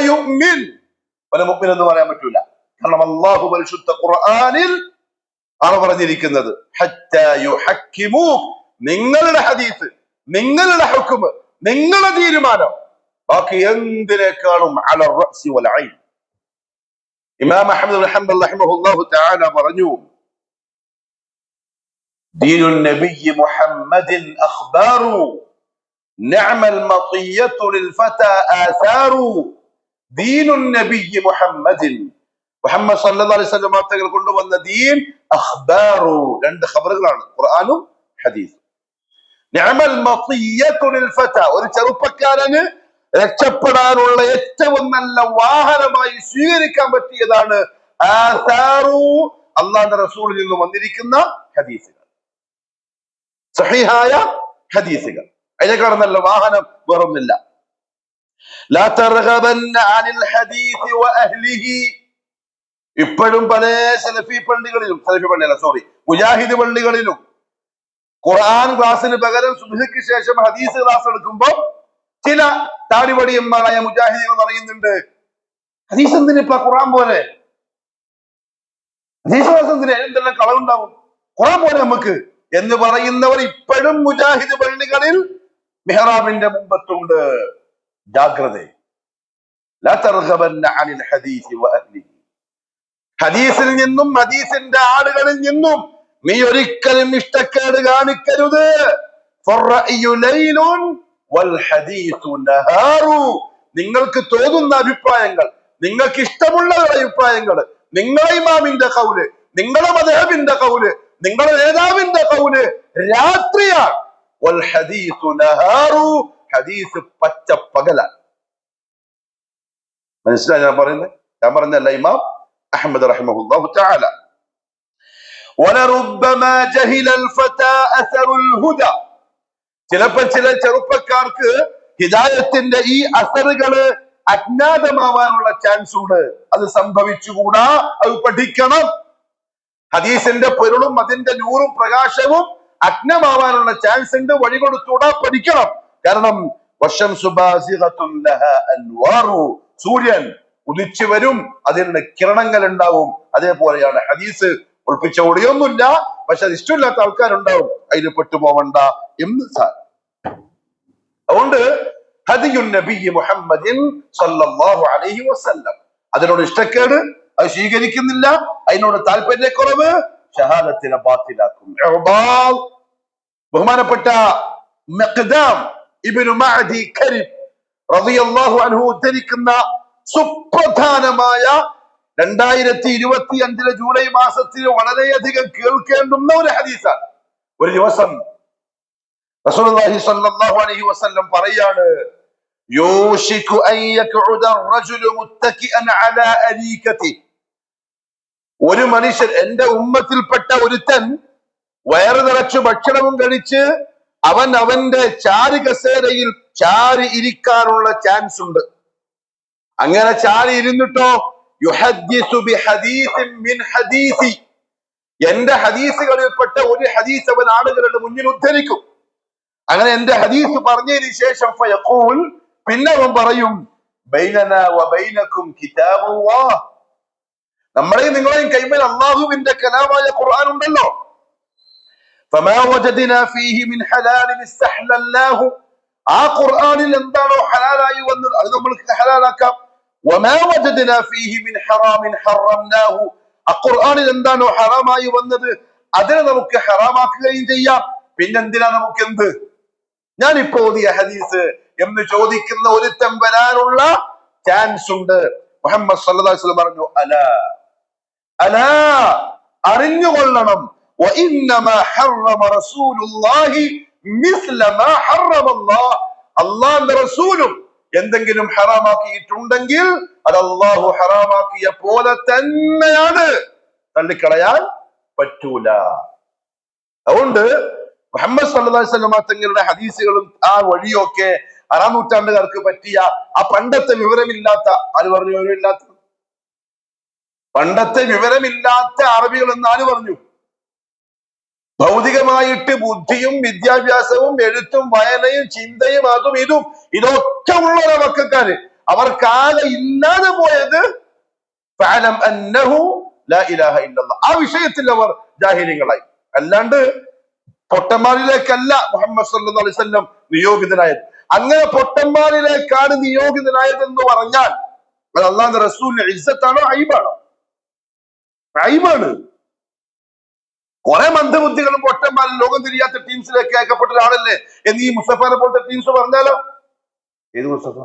യുഅ്മിൻ, ഒരു മുഅ്മിൻ എന്ന് പറയാൻ പറ്റൂല. കാരണം അല്ലാഹു പരിശുദ്ധ ഖുർആനിൽ ആണ് പറഞ്ഞിരിക്കുന്നത്, ഹത്താ യുഹക്കിമൂ, നിങ്ങളുടെ ഹദീസ്, നിങ്ങളുടെ ഹുക്മ്, നിങ്ങളുടെ തീരുമാനം ബാക്കി എന്തിനേക്കാളും അല റഅ്സി വൽ ഐൻ. ഇമാം അഹ്മദ് ബിൻ ഹംബൽ റഹിമഹുല്ലാഹു തആല പറഞ്ഞു, ദീനുൻ നബിയ്യി മുഹമ്മദിൻ അഖ്ബാറു, നിഅമൽ മതിയ്യതു ലിൽ ഫതാ ആസാറു ദീനുൻ നബിയ്യി മുഹമ്മദിൻ. മുഹമ്മദ് സല്ലല്ലാഹു അലൈഹി വസല്ലം തങ്ങൾ കൊണ്ടുവന്ന ദീൻ അഖ്ബാറു, രണ്ട് ഖബറുകളാണ്, ഖുർആനും ഹദീസും. നിഅമൽ മതിയ്യതു ലിൽ ഫതാ, ഒരു ചെറുപ്പക്കാരന് രക്ഷപ്പെടാനുള്ള ഏറ്റവും നല്ല വാഹനമായി സ്വീകരിക്കാൻ പറ്റിയതാണ് ആസാറു, അള്ളാഹുവിന്റെ റസൂലിൽ നിന്ന് വന്നിരിക്കുന്ന ഹദീസുകൾ, സഹീഹായ ഹദീസുകൾ. അതിനേക്കാൾ നല്ല വാഹനം വേറൊന്നില്ല. ലാ തർഗബന്ന അനിൽ ഹദീസ് വഅഹ്ലിഹി. ഇപ്പോഴും പല സലഫി പള്ളികളിലും, മുജാഹിദ് പള്ളികളിലും ഖുർആൻ ക്ലാസ്സിന് പകരം സുബ്ഹിക്ക് ശേഷം ഹദീസ് ക്ലാസ് എടുക്കുമ്പോൾ ചില താടിവടിയന്മാരായ മുജാഹിദുകൾ പറയുന്നുണ്ട്, ഹദീസ് എന്തിനിപ്പ ഖുർആൻ പോലെ, ഹദീസ് ക്ലാസ് എന്തിന്, എന്തെല്ലാം കളവുണ്ടാവും, ഖുർആൻ പോലെ നമുക്ക് എന്ന് പറയുന്നവർ ഇപ്പോഴും മുജാഹിദ് പള്ളികളിൽ മിഹ്റാബിന്റെ മുമ്പത്തുണ്ട്. ജാഗ്രത. ലാ തർഗബന്ന അനിൽ ഹദീസ് വഅഹ്ലിഹി. ഹദീസിൽ നിന്നും ഹദീസിന്റെ ആളുകളിൽ നിന്നും നീ ഒരിക്കലും ഇഷ്ടക്കേട് കാണിക്കരുത്. നിങ്ങൾക്ക് തോന്നുന്ന അഭിപ്രായങ്ങൾ, നിങ്ങൾക്ക് ഇഷ്ടമുള്ള അഭിപ്രായങ്ങൾ, നിങ്ങളെ ഇമാമിന്റെ കൗല്, നിങ്ങളെ മദ്ഹബിന്റെ കൗല്, നിങ്ങളുടെ നേതാവിന്റെ കൗല് രാത്രിയാണ്. വൽ ഹദീസു നഹാറു, ഹദീസ് പച്ച പകലാണ്. മനസ്സിലായി ഞാൻ പറയുന്നത്? ഞാൻ പറഞ്ഞല്ല, ഇമാം അഹ്മദ് റഹിമഹുല്ലാഹു തആല. വലറുബ്ബമാ ജഹിലൽ ഫതാ അസറുൽ ഹുദാ. ചിലപ്പോൾ ചില ചെറുപ്പക്കാർക്ക് ഹിദായത്തിന്റെ ഈ അസറുകള് അജ്ഞാതമാവാനുള്ള ചാൻസ് ഉണ്ട്. അത് സംഭവിച്ചുകൂടാ, അത് പഠിക്കണം. ഹദീസിന്റെ പൊരുളും അതിന്റെ നൂറും പ്രകാശവും അജ്ഞമാവാനുള്ള ചാൻസ് ഉണ്ട്, വഴി കൊടുത്തൂടാ, പഠിക്കണം. കാരണം സൂര്യൻ ഉദിച്ചു വരും, അതിന് കിരണങ്ങൾ ഉണ്ടാവും. അതേപോലെയാണ് ഹദീസ്. ഒളിപ്പിച്ച ഓടിയൊന്നുമില്ല, പക്ഷെ അത് ഇഷ്ടമില്ലാത്ത ആൾക്കാരുണ്ടാവും, അതിൽ പെട്ടുപോവണ്ട എന്ന് സാർ. അതുകൊണ്ട് ഹദിയുൻ നബിയ്യി മുഹമ്മദിൻ സല്ലല്ലാഹു അലൈഹി വസല്ലം, അതിനോട് ഇഷ്ടക്കേട്, അത് സ്വീകരിക്കുന്നില്ല, അതിനോട് താല്പര്യക്കുറവ് ഷഹാദത്തിനെ ബാത്തിലാക്കും. ബഹുമാനപ്പെട്ട മഖ്ദാം ഇബ്നു മഅദി കരിബ് റളിയല്ലാഹു അൻഹു ഉദ്ധരിക്കുന്ന സുപ്രധാനമായ 2025 ജൂലൈ മാസത്തിൽ വളരെയധികം കേൾക്കേണ്ടുന്ന ഒരു ഹദീസാണ്. ഒരു ദിവസം റസൂലുള്ളാഹി സ്വല്ലല്ലാഹു അലൈഹി വസല്ലം പറയാണ്, യൂഷികു അൻ യഖഉദ അർ-റജുലു മുത്തകിഅൻ അലാ അരീകതി. ഒരു മനുഷ്യൻ, എന്റെ ഉമ്മത്തിൽപ്പെട്ട ഒരുത്തൻ വയറ് നിറച്ചു ഭക്ഷണവും കഴിച്ച് അവൻ അവന്റെ ചാരി കസേരയിൽ ചാരി ഇരിക്കാനുള്ള ചാൻസ് ഉണ്ട്. അങ്ങനെ ചാരി ഇരുന്നിട്ടോ യുഹദ്ദിസു ബിഹദീസിൻ മിൻ ഹദീസി, എന്റെ ഹദീസുകളിൽപ്പെട്ട ഒരു ഹദീസ് അവൻ ആളുകളുടെ മുന്നിൽ ഉദ്ധരിക്കും. അങ്ങനെ എന്റെ ഹദീസ് പറഞ്ഞതിന് ശേഷം ഫയഖൂൽ, പിന്നെ അവൻ പറയും, ബൈനനാ വബൈനകും കിതാബുല്ലാഹ്, നമ്മളെയും നിങ്ങളെയും കൈമേൽ അല്ലാഹുവിന്റെ കലാമായ ഖുർആൻ ഉണ്ടല്ലോ. ഫമാ വജദ്നാ ഫീഹി മിൻ ഹലാലിൻ ഇസ്തഹലൽനാഹു, ആ ഖുർആനിൽ എന്താണോ ഹലാലായി വന്നത് അത് നമ്മൾക്ക് ഹലാലാക്കാം. വമാ വജദ്നാ ഫീഹി മിൻ ഹറാമിൻ ഹറംനാഹു, ആ ഖുർആനിൽ എന്താണോ ഹറാമായി വന്നത് അതിനെ നമുക്ക് ഹറാമാക്കുകയും ചെയ്യാം. പിന്നെന്തിനാ നമുക്ക് എന്ത്, ഞാനിപ്പോ ഓതിയ ഹദീസ് എന്ന് ചോദിക്കുന്ന ഒരുത്തൻ വരാനുള്ള ചാൻസ് ഉണ്ട്. മുഹമ്മദ് സല്ലല്ലാഹു അലൈഹി വസല്ലം പറഞ്ഞു, അലാ അലാ, അറിഞ്ഞുകൊള്ളണം, വഇന്നമാ ഹറമ റസൂലുള്ളാഹി മിസ്ല മാ ഹറമ അല്ലാഹ്, അല്ലാഹുവിന്റെ റസൂലും എന്തെങ്കിലും ഹറാമാക്കിയിട്ടുണ്ടെങ്കിൽ അത് അല്ലാഹു ഹറാമാക്കിയ പോലെ തന്നെയാണ്, തള്ളിക്കളയാൻ പറ്റൂല. അതുകൊണ്ട് മുഹമ്മദ് സല്ലല്ലാഹു അലൈഹി വസല്ലം തങ്ങളുടെ ഹദീസുകളും ആ വഴിയൊക്കെ 6ാം നൂറ്റാണ്ടുകാർക്ക് പറ്റിയ ആ പണ്ടത്തെ വിവരമില്ലാത്ത, ആര് പറഞ്ഞു വിവരമില്ലാത്ത, പണ്ടത്തെ വിവരമില്ലാത്ത അറബികൾ എന്ന് ആര് പറഞ്ഞു? ഭൗതികമായിട്ട് ബുദ്ധിയും വിദ്യാഭ്യാസവും എഴുത്തും വായനയും ചിന്തയും അതും ഇതൊക്കെ ഉള്ള മക്കാര്, അവർക്കാകെ ഇല്ലാതെ പോയത് ഫഅലം അന്നഹു ലാ ഇലാഹ ഇല്ലല്ലാഹ്, ആ വിഷയത്തിൽ അവർ ജാഹിലികളായി. അല്ലാണ്ട് പൊട്ടന്മാരിലേക്കല്ല മുഹമ്മദ് സല്ലല്ലാഹു അലൈഹി വസല്ലം നിയോഗിതനായത്. അങ്ങനെ പൊട്ടന്മാരിലേക്കാണ് നിയോഗിതനായതെന്ന് പറഞ്ഞാൽ അത് അല്ലാഹുവിന്റെ റസൂലിന്റെ ഇസ്സത്താണോ ഐബാണോ? ഐബാണ്. കുറെ മന്ദബുദ്ധികളും പൊട്ടന്മാരും ലോകം തിരിയാത്ത ടീംസിലേക്ക് അയക്കപ്പെട്ട ഒരാളല്ലേ എന്ന് ഈ മുസ്തഫാനെ പോലത്തെ ടീംസ് പറഞ്ഞാലോ? ഏത് മുസ്തഫ?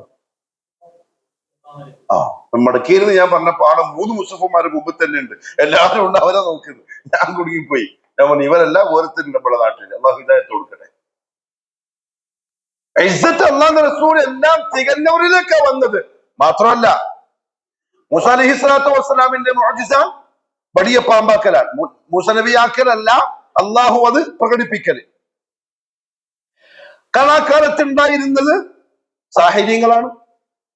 മടക്കിയിരുന്ന് ഞാൻ പറഞ്ഞപ്പോ ആണ് 3 മുസ്തഫന്മാര് മുമ്പ് തന്നെ ഉണ്ട്, എല്ലാവരും ഉണ്ട്, അവരെ നോക്കുന്നത്. ഞാൻ കുടുങ്ങിപ്പോയി. ഞാൻ പറഞ്ഞു ഇവരെല്ലാം ഓരോരുത്തരും നമ്മുടെ നാട്ടിൽ. അള്ളാഹു ഹിദായത്ത് കൊടുക്കട്ടെ. ഇസ്സത്ത് അള്ളാഹുവിന്റെ റസൂൽ എല്ലാം തികഞ്ഞവരിലേക്കാ വന്നത്. മാത്രമല്ല മൂസ അലൈഹി സ്വലാത്തു വസ്സലാമിന്റെ മുഅ്ജിസ വലിയ പാമ്പാക്കലാണ്. മൂസ നബിയാക്കലല്ല, അള്ളാഹു അത് പ്രകടിപ്പിക്കല്. കലാകാലത്തുണ്ടായിരുന്നത് സാഹിര്യങ്ങളാണ്.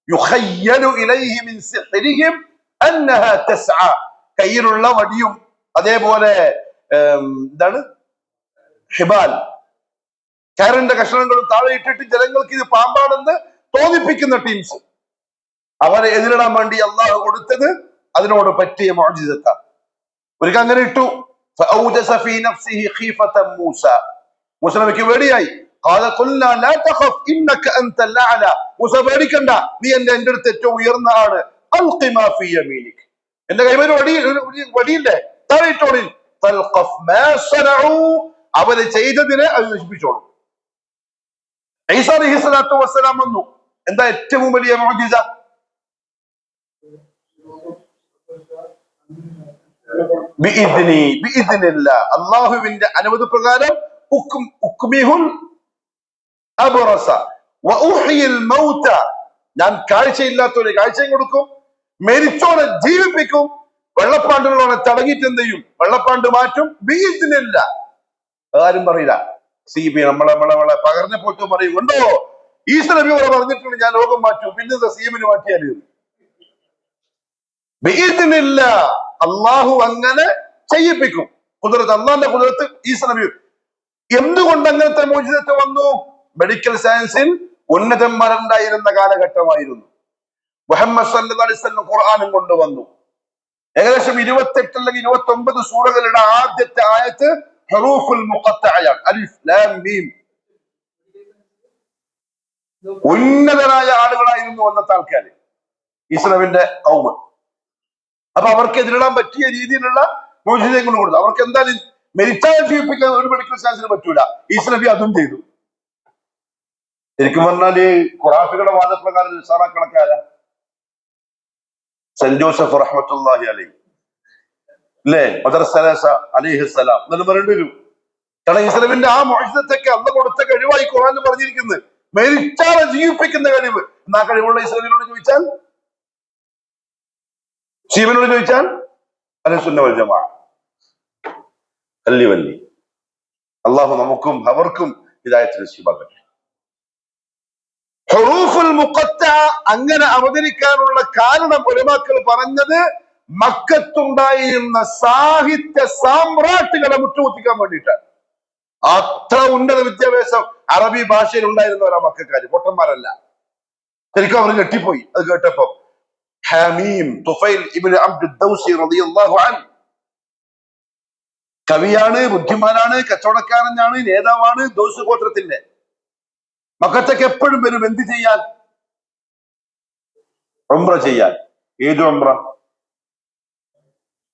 യുഖയ്യലു ഇലൈഹി മിൻ സിഹ്രിഹിം അന്നഹാ തസ്ആ. കയ്യിലുള്ള വടിയും അതേപോലെ എന്താണ് ഹിബാൽ, കയറിന്റെ കഷ്ണങ്ങളും താഴെ ഇട്ടിട്ട് ജനങ്ങൾക്ക് ഇത് പാമ്പാണെന്ന് തോന്നിപ്പിക്കുന്ന ടീംസ്. അവരെ എതിരിടാൻ വേണ്ടി അള്ളാഹു കൊടുത്തത് അതിനോട് പറ്റിയ മുഅ്ജിസത്താണ്. ഒരിക്കൽ അങ്ങനെ ഇട്ടു. ഫഔജസ ഫീ നഫ്സിഹി ഖീഫത മൂസ. മൂസ നബിക്ക് പേടിയായി. ഖാല ഖുൽനാ ലാ തഖഫ് ഇന്നക അൻതൽ അഅല. മൂസ പേടിക്കണ്ട, നീ എൻ്റെ അടുത്ത് ഏറ്റവും ഉയർന്ന ആണ്. അൽഖി മാ ഫീ യമീനിക. എൻ്റെ കൈയിൽ ഒരു വടിയില്ലേ, താഴെ ഇട്ടോളിൻ. തൽഖഫ് മാ സനഉ. അവര് ചെയ്തതിനെ അത് നശിപ്പിച്ചോളൂ. ഈസ അലൈഹി സ്വലാത്തു വസ്സലാം വന്നു. എന്താ ഏറ്റവും വലിയ മുഅ്ജിസ? അള്ളാഹുവിന്റെ അനുമതി പ്രകാരം ഞാൻ കാഴ്ചയില്ലാത്തവരെ കാഴ്ചയും കൊടുക്കും, മരിച്ചോടെ ജീവിപ്പിക്കും, വെള്ളപ്പാണ്ടുള്ളവനെ തടങ്ങിട്ട് എന്ത് ചെയ്യും? വെള്ളപ്പാണ്ട് മാറ്റും. ബിഇദ്നില്ല. ആരും പറയില്ല. നമ്മളെ പകർന്നെ പോയിട്ട് പറയും, ഉണ്ടോ ഈസ നബി പറഞ്ഞിട്ടുണ്ട് ഞാൻ ലോകം മാറ്റും, പിന്നെ സീമിന് മാറ്റിയാൽ ബിഇദ്നില്ല. അള്ളാഹു അങ്ങനെ ചെയ്യിപ്പിക്കും. കുദറത്ത്, അള്ളാന്റെ കുദറത്ത് ഈസ നബി. എന്തുകൊണ്ട് അങ്ങനത്തെ മോചിതത്വം വന്നു? മെഡിക്കൽ സയൻസിൽ ഉന്നതന്മാരുണ്ടായിരുന്ന കാലഘട്ടമായിരുന്നു. മുഹമ്മദ് സല്ലല്ലാഹു അലൈഹി വസല്ലം ഖുർആനും കൊണ്ടുവന്നു. ഏകദേശം 28 അല്ലെങ്കിൽ 29 സൂറകളുടെ ആദ്യത്തെ ആയത്ത് ഹുറൂഫുൽ മുഖത്തഅയാണ്. അലിഫ് ലാം മീം. ഉന്നതരായ ആളുകളായിരുന്നു അന്നത്തെ ആൾക്കാർ, ഈസ നബിയുടെ ഖൗമ്. അപ്പൊ അവർക്ക് എതിരിടാൻ പറ്റിയ രീതിയിലുള്ള മോചിതങ്ങൾ കൊടുത്തു. അവർക്ക് എന്തായാലും മെരിച്ചാൽ ജീവിപ്പിക്കാൻ ഒരു മെഡിക്കൽ സയൻസിന് പറ്റൂല. ഈസ നബി അതും ചെയ്തു. ശരിക്കും പറഞ്ഞാല് ഖുറാഫികളുടെ വാദപ്രകാരം നിസാറാക്കളൊക്കെ ആരാ? സെന്റ് ജോസഫ് റഹ്മത്തുള്ളാഹി അലൈഹി, അല്ലേ? മദർ തെരേസ അലൈഹിസ്സലാം എന്നു പറയേണ്ടി വരും. കാരണം ഈസ നബിന്റെ ആ മോചിതത്തൊക്കെ അന്ന് കൊടുത്ത കഴിവായി ഖുർആനിൽ പറഞ്ഞിരിക്കുന്നത്. മെരിച്ചാലെ ജീവിപ്പിക്കുന്ന കഴിവ്. എന്നാ കഴിവുള്ള ഈസ നബിയോട് ചോദിച്ചാൽ, ശിവനോട് ചോദിച്ചാൽ അഹ്ലുസുന്ന വൽ ജമാഅ. വല്ലി അള്ളാഹു നമുക്കും അവർക്കും ഹിദായത്ത് നസീബാക്കട്ടെ. ഹുറൂഫുൽ മുഖത്തഅ അങ്ങനെ അവതരിക്കാനുള്ള കാരണം ഉലമാക്കൾ പറഞ്ഞത് മക്കത്തുണ്ടായിരുന്ന സാഹിത്യ സാമ്രാട്ടുകളെ മുട്ടുകുത്തിക്കാൻ വേണ്ടിയിട്ടാണ്. അത്ര ഉന്നത വിദ്യാഭ്യാസം അറബി ഭാഷയിൽ ഉണ്ടായിരുന്നവരാ മക്കാര്, പൊട്ടന്മാരല്ല. ശരിക്കും അവർ ഞെട്ടിപ്പോയി അത് കേട്ടപ്പോ. ഹമീം തുഫൈൽ ഇബ്നു അബ്ദു ദൗസി റളിയല്ലാഹു അൻഹു കവിയാണ്, ബുദ്ധിമാനാണ്, കച്ചവടക്കാരനാണ്, നേതാവാണ് ദൗസ് ഗോത്രത്തിന്റെ. മക്കത്തൊക്കെ എപ്പോഴും വരും എന്ത് ചെയ്യാൻ? ഉംറ ചെയ്യാൻ. ഏത് ഉംറ?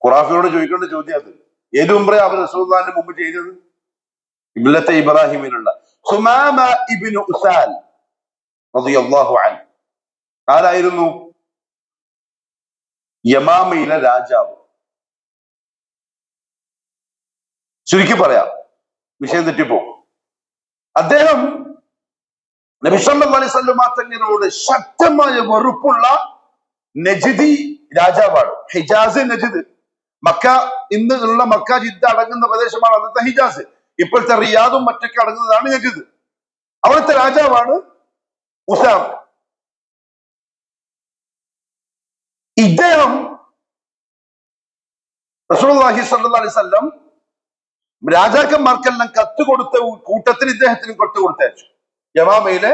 ഖുറാഫിയോട് ചോദിക്കേണ്ട ചോദ്യം അത്. ഏത് ഉംറ അവർ റസൂലുള്ളാഹിന്റെ മുമ്പ് ചെയ്തത്? ഇബ്ലത്തെ ഇബ്രാഹിമിലുള്ള സുമാമ ഇബ്നു ഉസാൽ റളിയല്ലാഹു അൻഹു ആരായിരുന്നു? യമാമയിലെ രാജാവ്. ചുരുക്കി പറയാം, വിഷയം തെറ്റിപ്പോ. അദ്ദേഹം നബി സല്ലല്ലാഹു അലൈഹി വസല്ലം തങ്ങളോട് ശക്തമായ വെറുപ്പുള്ള നജ്ദി രാജാവാണ്. ഹിജാസ്, നജ്ദ്, മക്ക, ഇന്നുള്ള മക്ക ജിദ്ദ അടങ്ങുന്ന പ്രദേശമാണ് അന്നത്തെ ഹിജാസ്. ഇപ്പോഴത്തെ റിയാദും മറ്റൊക്കെ അടങ്ങുന്നതാണ് നജ്ദ്. അവിടുത്തെ രാജാവാണ് ഉസാം. ഇദ്ദേഹം റസൂലുള്ളാഹി സ്വല്ലല്ലാഹു അലൈഹി വസല്ലം രാജാക്കന്മാർക്കെല്ലാം കത്ത് കൊടുത്ത കൂട്ടത്തിൽ ഇദ്ദേഹത്തിന് കത്ത് കൊടുത്തയച്ചു. യമാമയിലെ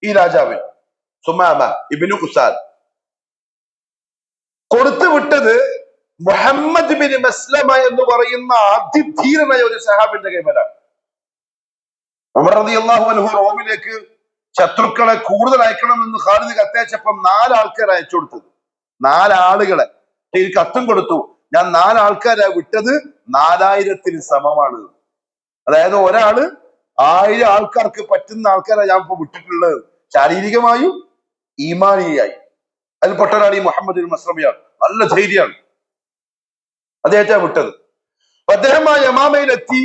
ഈ രാജാവിന് സുമാമ ഇബ്നു ഉസാൽ കൊടുത്തു വിട്ടത് മുഹമ്മദ് ബിൻ മസ്ലമ എന്ന് പറയുന്ന അതിധീരനായ ഒരു സഹാബിന്റെ കൈമലാണ്. ഉമർ റളിയല്ലാഹു അൻഹു റോമിലേക്ക് ശത്രുക്കളെ കൂടുതൽ അയക്കണമെന്ന് ഖാലിദ് കത്തയച്ചപ്പം 4 ആൾക്കാരെ അയച്ചു കൊടുത്തത്. 4 ആളുകളെ കത്തും കൊടുത്തു. ഞാൻ 4 ആൾക്കാരെ വിട്ടത്, 4000 സമമാണ്. അതായത് ഒരാള് 1000 ആൾക്കാർക്ക് പറ്റുന്ന ആൾക്കാരെ ഞാൻ ഇപ്പൊ വിട്ടിട്ടുള്ളത്, ശാരീരികമായും ഈമാനിയായി. അതിൽ പെട്ടൊരാണ് ഈ മുഹമ്മദ് മസ്ലമിയാണ്. നല്ല ധൈര്യമാണ്, അദ്ദേഹത്തെ വിട്ടത്. അദ്ദേഹം ആ യമാമയിലെത്തി.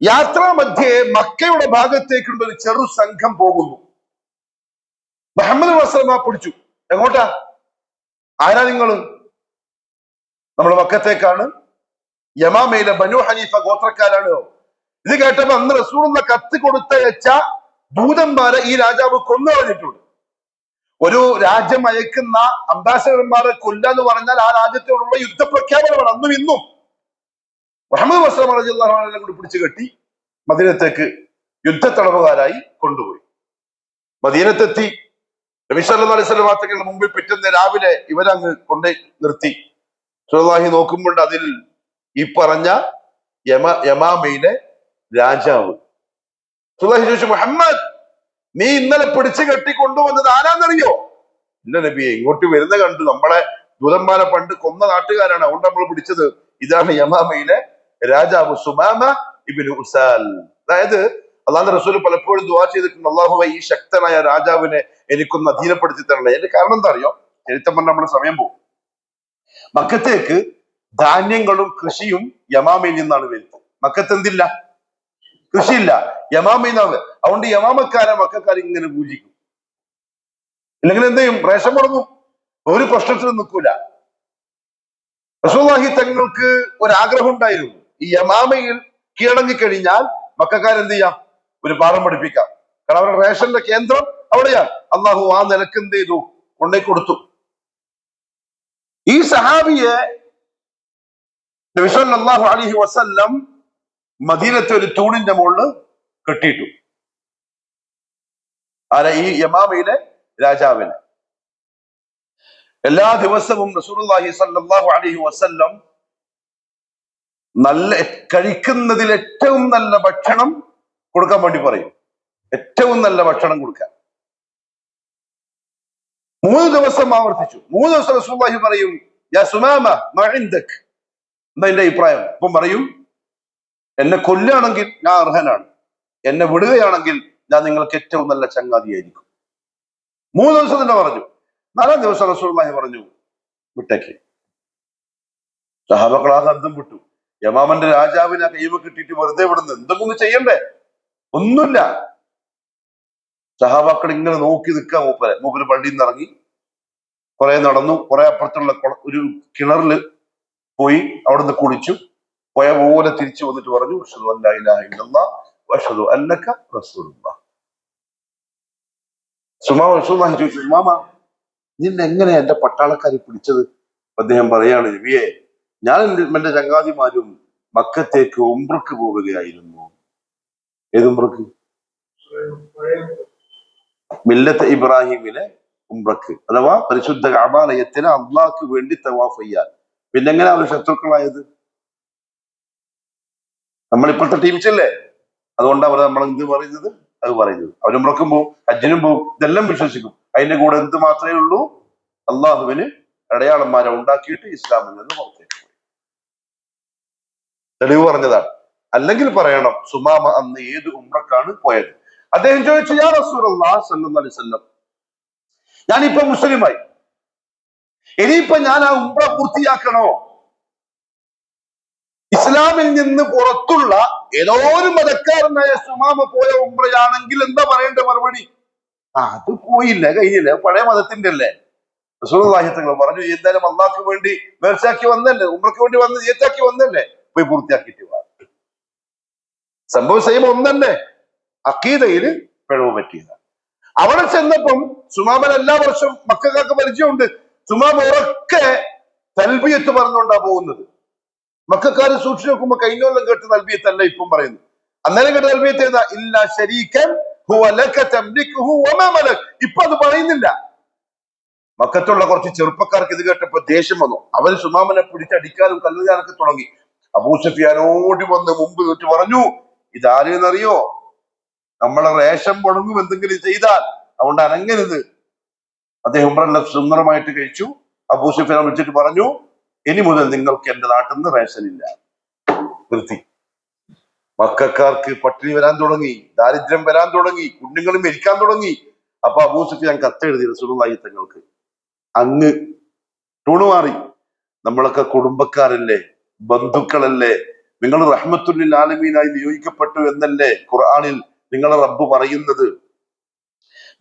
യാത്രാ മധ്യേ മക്കയുടെ ഭാഗത്തേക്കുള്ള ഒരു ചെറു സംഘം പോകുന്നു. മുഹമ്മദ് മസ്ലമ പിടിച്ചു. എങ്ങോട്ടാ? ആരാ നിങ്ങള്? നമ്മൾ മക്കത്തേക്കാണ്, യമാമയിലെ ബനു ഹനീഫ ഗോത്രക്കാരാണ്. ഇത് കേട്ടപ്പോ അന്ന് റസൂലുള്ള കത്ത് കൊടുത്തയച്ച ദൂതന്മാരെ ഈ രാജാവ് കൊന്നു കളഞ്ഞിട്ടുണ്ട്. ഒരു രാജ്യം അയക്കുന്ന അംബാസഡർമാരെ കൊല്ലാന്ന് പറഞ്ഞാൽ ആ രാജ്യത്തോടുള്ള യുദ്ധപ്രഖ്യാപനമാണ് അന്നും ഇന്നും. മുഹമ്മദ് മസ്ലമ റളിയല്ലാഹു അൻഹു കൂടി പിടിച്ചു കെട്ടി മദീനത്തേക്ക് യുദ്ധത്തടവുകാരായി കൊണ്ടുപോയി. മദീനത്തെത്തി. നബി സല്ലല്ലാഹു അലൈഹി വസല്ലം തങ്ങളുടെ മുമ്പിൽ പിറ്റേന്ന് രാവിലെ ഇവരങ്ങ് കൊണ്ടേ നിർത്തി. റസൂലുള്ളാഹി നോക്കുമ്പോൾ അതിൽ ഈ പറഞ്ഞ യമാമയിലെ രാജാവ്. റസൂലുള്ളാഹി ചോദിച്ചു, മുഹമ്മദ്, നീ ഇന്നലെ പിടിച്ചു കെട്ടി കൊണ്ടുവന്നത് ആരാന്നറിയോ? ഇല്ല നബിയെ, ഇങ്ങോട്ട് വരുന്ന കണ്ടു. നമ്മളെ ദൂതന്മാരെ പണ്ട് കൊന്ന നാട്ടുകാരാണ്, അതുകൊണ്ട് നമ്മൾ പിടിച്ചത്. ഇതാണ് യമാമയിലെ രാജാവ് സുമാമ ഇബ്നു ഉസാൽ. അതായത് അള്ളാഹുവിന്റെ റസൂൽ പലപ്പോഴും ദുആ ചെയ്തിട്ടുണ്ട്, അല്ലാഹുവേ ഈ ശക്തനായ രാജാവിനെ എനിക്കൊന്ന് അധീനപ്പെടുത്തി തരണേ. അതിന്റെ കാരണം എന്താ അറിയോ? ചരിത്രം പറഞ്ഞ നമ്മുടെ സമയം പോകും. മക്കത്തേക്ക് ധാന്യങ്ങളും കൃഷിയും യമാമയിൽ നിന്നാണ് വരുന്നത്. മക്കത്ത് എന്തില്ല? കൃഷിയില്ല, യമാമയിൽ നിന്നാണ്. അതുകൊണ്ട് യമാമക്കാരെ മക്കാർ ഇങ്ങനെ പൂജിക്കും. ഇല്ലെങ്കിൽ എന്ത് ചെയ്യും? റേഷൻ മുടങ്ങും, ഒരു പ്രശ്നത്തിനും നിൽക്കൂല. റസൂലുള്ളാഹി തങ്ങൾക്ക് ഒരാഗ്രഹം ഉണ്ടായിരുന്നു, ഈ യമാമയിൽ കീഴടങ്ങി കഴിഞ്ഞാൽ മക്കാരെന്ത് ചെയ്യാം? ഒരു പാഠം പഠിപ്പിക്കാം. കാരണം അവരുടെ റേഷന്റെ കേന്ദ്രം അവിടെയാണ്. അള്ളാഹു ആ നിലക്ക് എന്ത് ചെയ്തു? കൊണ്ടേ കൊടുത്തു. ഈ സഹാബിയെ നബി സല്ലല്ലാഹു അലൈഹി വസല്ലം മദീനത്തെ ഒരു തൂണിന്റെ മുകളിൽ കെട്ടിയിട്ടു. ആരാ? ഈ യമാമയിലെ രാജാവിനെ. എല്ലാ ദിവസവും റസൂലുള്ളാഹി സ്വല്ലല്ലാഹു അലൈഹി വസല്ലം നല്ല കഴിക്കുന്നതിൽ ഏറ്റവും നല്ല ഭക്ഷണം കൊടുക്കാൻ വേണ്ടി പറയും. ഏറ്റവും നല്ല ഭക്ഷണം കൊടുക്കാൻ 3 ദിവസം ആവർത്തിച്ചു. 3 ദിവസം റസൂലുള്ളാഹി പറയും, യാ സുമാമ മാ ഇൻദക്, എന്താ എന്റെ അഭിപ്രായം? ഇപ്പം പറയും, എന്നെ കൊല്ലുകയാണെങ്കിൽ ഞാൻ അർഹനാണ്, എന്നെ വിടുകയാണെങ്കിൽ ഞാൻ നിങ്ങൾക്ക് ഏറ്റവും നല്ല ചങ്ങാതിയായിരിക്കും. 3 ദിവസം തന്നെ പറഞ്ഞു. 4ാം ദിവസം റസൂലുള്ളാഹി പറഞ്ഞു, വിട്ടേക്ക്. സഹാബക്കൾ ആ അന്തം വിട്ടു. യമാമന്റെ രാജാവിനെ കൈവ കിട്ടിയിട്ട് വെറുതെ വിടുന്നു, എന്തൊക്കെ ചെയ്യണ്ടേ? ഒന്നുമില്ല. സഹാബാക്കൾ ഇങ്ങനെ നോക്കി നിൽക്കുക. മൂപ്പര് പള്ളിയിൽ നിന്ന് ഇറങ്ങി കുറെ നടന്നു, കുറെ അപ്പുറത്തുള്ള ഒരു കിണറിൽ പോയി അവിടുന്ന് കുളിച്ചു. പോയ പോലെ തിരിച്ചു വന്നിട്ട് പറഞ്ഞു, അശ്ഹദു അല്ലാ ഇലാഹ ഇല്ലല്ലാഹ് വഅശ്ഹദു അന്നക റസൂലുള്ളാഹ്. റസൂലുള്ളാഹി ചോദിച്ചു, മാമ നിന്നെ എങ്ങനെയാ എന്റെ പട്ടാളക്കാരി പിടിച്ചത്? അദ്ദേഹം പറയാണ്, നബിയെ, ഞാൻ എന്റെ ചങ്ങാതിമാരും മക്കത്തേക്ക് ഉംറക്ക് പോവുകയായിരുന്നു. ഏത് ഉംറക്ക്? മില്ലത്ത് ഇബ്രാഹിമിലെ ഉംറക്ക്, അഥവാ പരിശുദ്ധ കഅബാലയത്തിന് അള്ളാഹ്ക്ക് വേണ്ടി തവാഫ് ചെയ്യാൻ. പിന്നെ എങ്ങനെയാ അവർ ശത്രുക്കളായത്? നമ്മളിപ്പോഴത്തെ ടീംസല്ലേ, അതുകൊണ്ടാണ് അവർ നമ്മൾ എന്ത് പറയുന്നത് അത് പറയുന്നത്. അവർ ഉംറക്കും പോവും, ഹജ്ജിനും പോവും, ഇതെല്ലാം വിശ്വസിക്കും. അതിന്റെ കൂടെ എന്ത് മാത്രമേ ഉള്ളൂ? അള്ളാഹുവിന് അടയാളന്മാരെ ഉണ്ടാക്കിയിട്ട് ഇസ്ലാമിൽ നിന്ന് പുറത്തേക്ക് പോയി. തെളിവ് പറഞ്ഞതാണ്. അല്ലെങ്കിൽ പറയണം, സുമാമ അന്ന് ഏത് ഉംറക്കാണ് പോയത്? അദ്ദേഹം ചോദിച്ചു, യാ റസൂലല്ലാഹ് സ്വല്ലല്ലാഹു അലൈഹി വസല്ലം, ഞാനിപ്പോ മുസ്ലിമായി, ഇനിയിപ്പോ ഞാൻ ആ ഉംറ പൂർത്തിയാക്കണോ? ഇസ്ലാമിൽ നിന്ന് പുറത്തുള്ള ഏതോ ഒരു മതക്കാരനായ സുമാമ പോയ ഉംറയാണെങ്കിൽ എന്താ പറയേണ്ട മറുപടി? അത് പോയില്ല, കഴിഞ്ഞില്ല, പഴയ മതത്തിന്റെ അല്ലേ. റസൂലുള്ളാഹി തങ്ങൾ പറഞ്ഞു, എന്തായാലും അള്ളാഹ്ക്ക് വേണ്ടി നേർച്ചാക്കി വന്നല്ലേ, ഉംറക്ക് വേണ്ടി വന്ന് ഏറ്റാക്കി വന്നല്ലേ, പോയി പൂർത്തിയാക്കിയിട്ട് വാ. സംഭവം സെയിം ഒന്നല്ലേ, അഖീദയിൽ പിഴവ് പറ്റിയതാണ്. അവിടെ ചെന്നപ്പം സുമാമൻ എല്ലാ വർഷവും മക്കൾക്ക് പരിചയമുണ്ട്. സുമാമ ഉറക്കെ തൽബിയത്ത് പറഞ്ഞുകൊണ്ടാ പോകുന്നത്. മക്കാര് സൂക്ഷിച്ചു നോക്കുമ്പോ കഴിഞ്ഞോളം കേട്ട് തൽബിയത്തല്ല ഇപ്പം പറയുന്നത്. അന്നേരം കേട്ട് തൽബിയത്ത് ഏതാ? ഇല്ല ശരീകൻ ഹുവ ലക തംലികുഹു വമാ മലക്. ഇപ്പൊ അത് പറയുന്നില്ല. മക്കത്തുള്ള കുറച്ച് ചെറുപ്പക്കാർക്ക് ഇത് കേട്ടപ്പോ ദേഷ്യം വന്നു. അവർ സുമാമനെ പിടിച്ചടിക്കാനും കല്ലുകാനൊക്കെ തുടങ്ങി. അബൂ സുഫിയാൻ ഓടി വന്ന് മുമ്പ് തൊട്ട് പറഞ്ഞു, ഇതാരെന്നറിയോ? നമ്മളെ റേഷൻ മുടങ്ങും എന്തെങ്കിലും ചെയ്താൽ, അതുകൊണ്ട് അനങ്ങരുത്. അദ്ദേഹം ഉംറ സുന്ദരമായിട്ട് കഴിച്ചു. അബൂ സുഫിയാൻ വിളിച്ചിട്ട് പറഞ്ഞു, ഇനി മുതൽ നിങ്ങൾക്ക് എന്റെ നാട്ടിൽ നിന്ന് റേഷൻ ഇല്ല. നിർത്തി. മക്കക്കാർക്ക് പട്ടിണി വരാൻ തുടങ്ങി, ദാരിദ്ര്യം വരാൻ തുടങ്ങി, കുഞ്ഞുങ്ങൾ മരിക്കാൻ തുടങ്ങി. അപ്പൊ അബൂ സുഫിയാൻ കത്തെഴുതി റസൂലുള്ളാഹി തങ്ങൾക്ക്. അങ്ങ് ടൂണുമാറി. നമ്മളൊക്കെ കുടുംബക്കാരല്ലേ, ബന്ധുക്കളല്ലേ, നിങ്ങൾ റഹ്മത്തുൽ ആലമീനായി നിയോഗിക്കപ്പെട്ടു എന്നല്ലേ ഖുർആനിൽ നിങ്ങളെ റബ്ബ് പറയുന്നത്?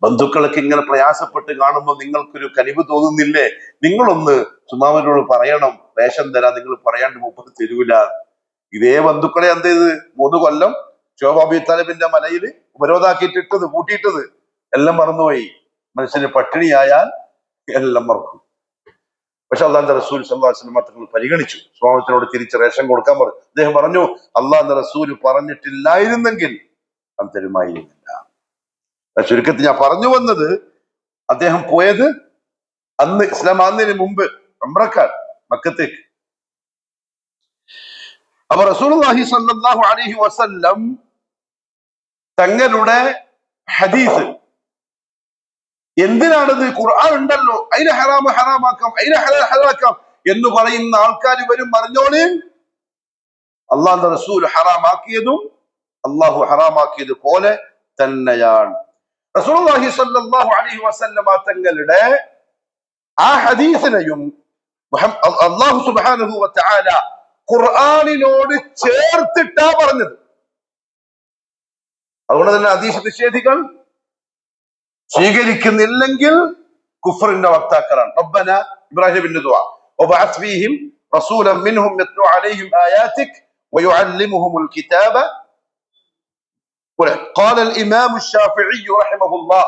ബന്ധുക്കളൊക്കെ ഇങ്ങനെ പ്രയാസപ്പെട്ട് കാണുമ്പോൾ നിങ്ങൾക്കൊരു കനിവ് തോന്നുന്നില്ലേ? നിങ്ങളൊന്ന് സുമാമനോട് പറയണം, റേഷൻ തരാൻ. നിങ്ങൾ പറയാണ്ട് മുപ്പത് തരൂല. ഇതേ ബന്ധുക്കളെ എന്ത് ചെയ്ത് 3 കൊല്ലം ശോഭാബി താലിബിന്റെ മലയിൽ ഉപരോധാക്കിയിട്ടിട്ടത്, പൂട്ടിയിട്ടത് എല്ലാം മറന്നുപോയി. മനുഷ്യന് പട്ടിണിയായാൽ എല്ലാം മറക്കും. പക്ഷെ അള്ളാന്റെ റസൂൽ സല്ലല്ലാഹു അലൈഹി വസല്ലം തങ്ങൾ പരിഗണിച്ചു. സ്വഭാവത്തിനോട് തിരിച്ച് റേഷൻ കൊടുക്കാൻ പറഞ്ഞു. അദ്ദേഹം പറഞ്ഞു, അള്ളാന്റെ റസൂൽ പറഞ്ഞിട്ടില്ലായിരുന്നെങ്കിൽ അത് തരുമായിരുന്നില്ല. ചുരുക്കത്തിൽ ഞാൻ പറഞ്ഞു വന്നത്, അദ്ദേഹം പോയത് അന്ന് ഇസ്ലാം ആകുന്നതിന് മുമ്പ് ഉംറക്കാൻ മക്കത്തേക്ക്. അപ്പൊ റസൂലുള്ളാഹി സ്വല്ലല്ലാഹു അലൈഹി വസല്ലം തങ്ങളുടെ ഹദീസ് എന്തിനാണത്? ഖുർആൻ ഉണ്ടല്ലോ, അതിന് ഹറാമ് ഹറാമാക്കാം, അതിന് ഹലാൽ ഹലാലാക്കാം എന്ന് പറയുന്ന ആൾക്കാർ വരും പറഞ്ഞോളി. അള്ളാഹുന്റെ റസൂൽ ഹറാമാക്കിയതും അള്ളാഹു ഹറാമാക്കിയത് പോലെ തന്നെയാണ്. റസൂലുള്ളാഹി സ്വല്ലല്ലാഹു അലൈഹി വസല്ലം തങ്ങളുടെ ആ ഹദീസിനെയും അള്ളാഹു സുബ്ഹാനഹു വ തആല ഖുർആനിനോട് ചേർത്തിട്ടാ പറഞ്ഞത്. അതുകൊണ്ട് തന്നെ ഹദീസ് നിഷേധികൾ സ്വീകരിക്കുന്നില്ലെങ്കിൽ കുഫറിന്റെ വക്താക്കളാണ്. റബ്ബന ഇബ്രാഹിമിന്റെ ദുആ വബഅസ് ഫീഹിം റസൂലൻ മിൻഹും യത്ലു അലൈഹിം ആയാതിക് വയുഅല്ലിമുഹുൽ കിതാബ. قال الإمام الشافعي رحمه الله,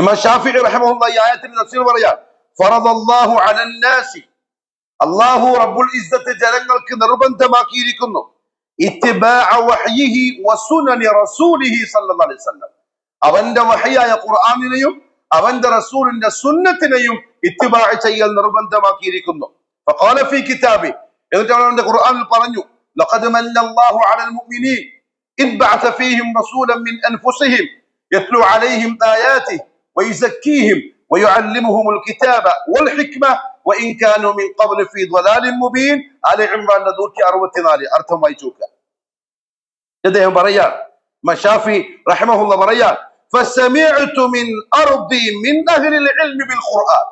ഇമാം ഷാഫിഈ റഹിമഹുല്ലാഹ് ഈ ആയത്തിന്റെ തഫ്സീർ പറയാൻ, ഫറദല്ലാഹു അലന്നാസി, അല്ലാഹു റബ്ബുൽ ഇസ്സത്ത് ജനങ്ങൾക്ക് നിർബന്ധമാക്കിയിരിക്കുന്നു, ഇത്തിബാഅ വഹ്യിഹി വസുനനി റസൂലിഹി സ്വല്ലല്ലാഹു അലൈഹി വസല്ലം, അവന്റെ വഹയായ ഖുർആനിനെയും അവന്റെ റസൂലിന്റെ സുന്നത്തിനെയും ഇത്തിബാഅ ചെയ്യൽ നിർബന്ധമാക്കിയിരിക്കുന്നു. ഫഖാല ഫീ കിതാബി, എന്നിട്ട് അവന്റെ ഖുർആനിൽ പറഞ്ഞു, ലഖദ് മന്നല്ലാഹു അലൽ മുഅ്മിനീൻ ഇദ് ബഅസ ഫീഹിം റസൂലൻ മിൻ അൻഫുസിഹിം യത്ലു അലൈഹിം ആയാതിഹി വയുസക്കീഹിം വയുഅല്ലിമുഹുൽ കിതാബ വൽ ഹിക്മ വഇൻ കാനൂ മിൻ ഖബ്ല ഫീ ളലാലിൻ മുബീൻ. ആലി ഇംറാൻ 164 അർത്ഥം വായിച്ചു നോക്കുക. അദ്ദേഹം പറയാ, മശാഫി റഹിമഹുല്ലാഹ് പറയാ, ഫസമിഅതു മിൻ അർദി മിൻ അഹ്ലിൽ ഇൽമി ബിൽ ഖുർആൻ,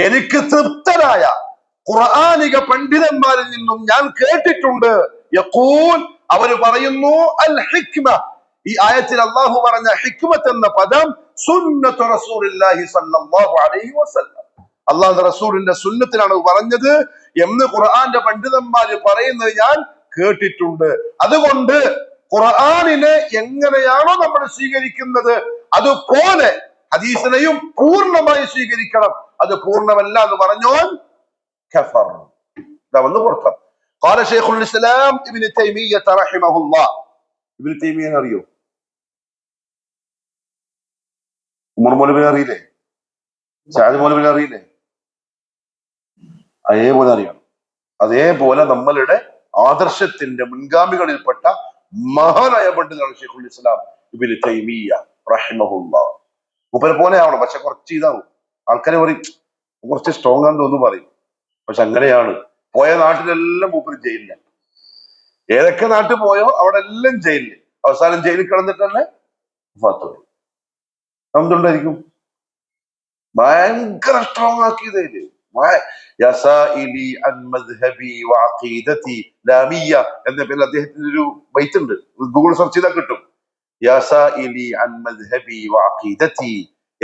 എനിക്ക് തൃപ്തരായ ഖുർആനിക പണ്ഡിതന്മാരിൽ നിന്നും ഞാൻ കേട്ടിട്ടുണ്ട്, യഖൂൽ, അവര് പറയുന്നു, അൽ ഹിക്മ, ഈ ആയത്തിൽ അല്ലാഹു പറഞ്ഞ ഹിക്മത്ത് എന്ന പദം സുന്നത്തു റസൂലുള്ളാഹി സ്വല്ലല്ലാഹു അലൈഹി വസല്ലം, അല്ലാഹുവിന്റെ റസൂലിന്റെ സുന്നത്തിലാണ് പറഞ്ഞത് എന്ന് ഖുർആന്റെ പണ്ഡിതന്മാര് പറയുന്നത് ഞാൻ കേട്ടിട്ടുണ്ട്. അതുകൊണ്ട് ഖുർആനിനെ എങ്ങനെയാണോ നമ്മൾ സ്വീകരിക്കുന്നത് അതുപോലെ ഹദീസിനെയും പൂർണ്ണമായി സ്വീകരിക്കണം. അത് പൂർണ്ണമല്ല എന്ന് പറഞ്ഞോൻ കഫർ. ഇതാവുന്ന പുറത്താണ്. قال شيخ الاسلام ابن تيمية رحمه الله. ഇബ്നു തൈമിയ്യ അറിയോ? ഉമർ മൗലവിനെ അറിയില്ലേ? സഅദ് മൗലവിനെ അറിയില്ലേ? അതേപോലെ അറിയണം. അതേപോലെ നമ്മളുടെ ആദർശത്തിന്റെ മുൻഗാമികളിൽപ്പെട്ട മഹാനായ പണ്ഡിതനാണ് ഷെയ്ഖുൽ ഇസ്ലാം ഇബ്നു തൈമിയ്യ റഹിമഹുല്ലാഹ്. മൂപ്പരെ പോലെ ആവണം, പക്ഷെ കുറച്ച് ഇതാവും. ആൾക്കാരെ പറയും കുറച്ച് സ്ട്രോങ് ആണെന്ന് തോന്നുന്നു പറയും, പക്ഷെ അങ്ങനെയാണ്. പോയ നാട്ടിലെല്ലാം മൂപ്പര് ജയിലില്ല. ഏതൊക്കെ നാട്ടിൽ പോയോ അവിടെ എല്ലാം ജയിലില്. അവസാനം ജയിലിൽ കിടന്നിട്ട് തന്നെ ഫാത്തുപോയി. എന്തുകൊണ്ടായിരിക്കും? ഭയങ്കര സ്ട്രോങ് ആക്കിയതേല്. എന്ന പേരിൽ അദ്ദേഹത്തിന്റെ ഒരു ബൈത്ത് ഉണ്ട്, ഗൂഗിൾ സെർച്ച് ചെയ്താൽ കിട്ടും.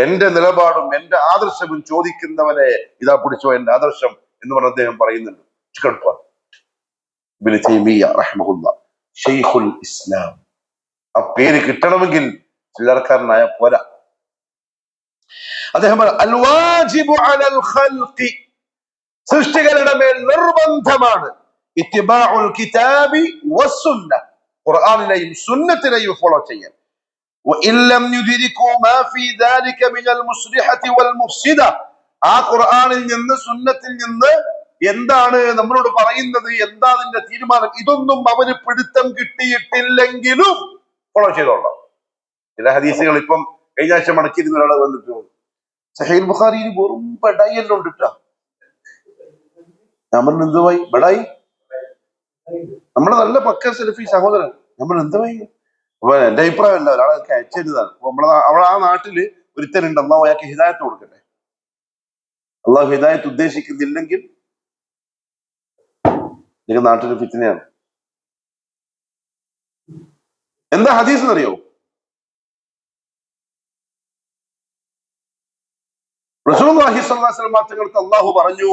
എന്റെ നിലപാടും എന്റെ ആദർശവും ചോദിക്കുന്നവനെ ഇതാ പിടിച്ചോ എന്റെ ആദർശം എന്ന് പറഞ്ഞ അദ്ദേഹം പറയുന്നുണ്ട്. ഇബ്നു തൈമിയ്യ റഹിമഹുല്ലാഹ് ഷെയ്ഖുൽ ഇസ്ലാം. ആ പേര് കിട്ടണമെങ്കിൽ ചില്ലറക്കാരനായ പോരാ. അദ്ദേഹം അൽ വാജിബു അലൽ ഖൽഖി, സൃഷ്ടികളുടെ മേൽ നിർബന്ധമാണ് ഇത്തിബാഉൽ കിതാബി വസ്സുന്ന, ഖുർആനിനെയും സുന്നത്തിനെയും ഫോളോ ചെയ്യാൻ. വഇൻ ലം യുദ്രികൂ മാ ഫീ ദാലിക മിനൽ മുസ്ലിഹതി വൽ മുഫ്സിദ, ആ ഖുർആനിൽ നിന്ന് സുന്നത്തിൽ നിന്ന് എന്താണ് നമ്മളോട് പറയുന്നത്, എന്താ അതിന്റെ തീരുമാനം, ഇതൊന്നും അവന് പിടുത്തം കിട്ടിയിട്ടില്ലെങ്കിലും ഫോളോ ചെയ്തോളാം. ചില ഹദീസുകൾ ഇപ്പം കഴിഞ്ഞ ആഴ്ച മടക്കിയിരുന്ന ഒരാൾ വന്നിട്ട് സഹീഹ് ബുഖാരിയിൽ വെറും ബടായി എല്ലാം ഉണ്ട്. ഞാൻ പറഞ്ഞു എന്തുവായി ബടായി? നമ്മുടെ നല്ല പക്ക സെൽഫി സഹോദരൻ. നമ്മൾ എന്താ അപ്പൊ എന്റെ അഭിപ്രായമല്ല, ഒരാളൊക്കെ അയച്ചിരുന്നതാണ്. അപ്പൊ അവിടെ ആ നാട്ടില് ഒരുത്തരുണ്ട്, അള്ളാഹു അയാൾക്ക് ഹിദായത്ത് കൊടുക്കട്ടെ. അള്ളാഹു ഹിദായത്ത് ഉദ്ദേശിക്കുന്നില്ലെങ്കിൽ നിങ്ങൾ നാട്ടിൽ ഫിത്നയാണ്. എന്താ ഹദീസ് എന്നറിയോ? റസൂലുള്ളാഹി സ്വല്ലല്ലാഹു അലൈഹി വസല്ലം തങ്ങൾക്ക് അള്ളാഹു പറഞ്ഞു,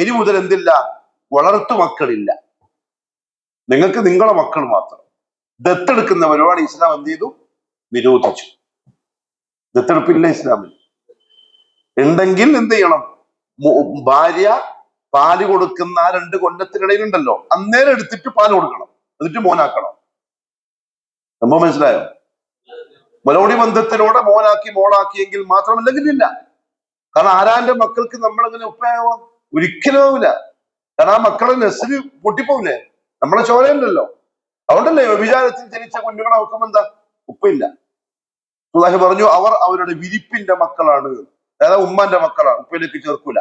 ഇനി മുതൽ എന്തില്ല? വളർത്തു മക്കളില്ല, നിങ്ങൾക്ക് നിങ്ങളെ മക്കൾ മാത്രം. ദത്തെടുക്കുന്ന പരിപാടി ഇസ്ലാം എന്ത് ചെയ്തു? നിരോധിച്ചു. ദത്തെടുപ്പില്ല ഇസ്ലാമിൽ. ഉണ്ടെങ്കിൽ എന്ത് ചെയ്യണം? ഭാര്യ പാല് കൊടുക്കുന്ന ആ 2 കൊല്ലത്തിനിടയിലുണ്ടല്ലോ, അന്നേരം എടുത്തിട്ട് പാല് കൊടുക്കണം, എന്നിട്ട് മോനാക്കണം. സംഭവം മനസ്സിലായോ? മലോടി ബന്ധത്തിലൂടെ മോളാക്കിയെങ്കിൽ മാത്രമല്ലെങ്കിൽ ഇല്ല. കാരണം ആരാന്റെ മക്കൾക്ക് നമ്മളങ്ങനെ ഉപ്പയാവാം? ഒരിക്കലും ആവില്ല. കാരണം ആ മക്കളെ നെസ്സിന് പൊട്ടിപ്പോവില്ലേ? നമ്മളെ ചോരയല്ലല്ലോ. അതുകൊണ്ടല്ലേ വ്യഭിചാരത്തിൽ ജനിച്ച കുഞ്ഞുങ്ങളെ നോക്കുമ്പോ എന്താ? ഉപ്പയില്ല. അല്ലാഹു പറഞ്ഞു, അവർ അവരുടെ വിരിപ്പിന്റെ മക്കളാണ്, അതായത് ഉമ്മാന്റെ മക്കളാണ്, ഉപ്പയിലേക്ക് ചേർക്കൂല.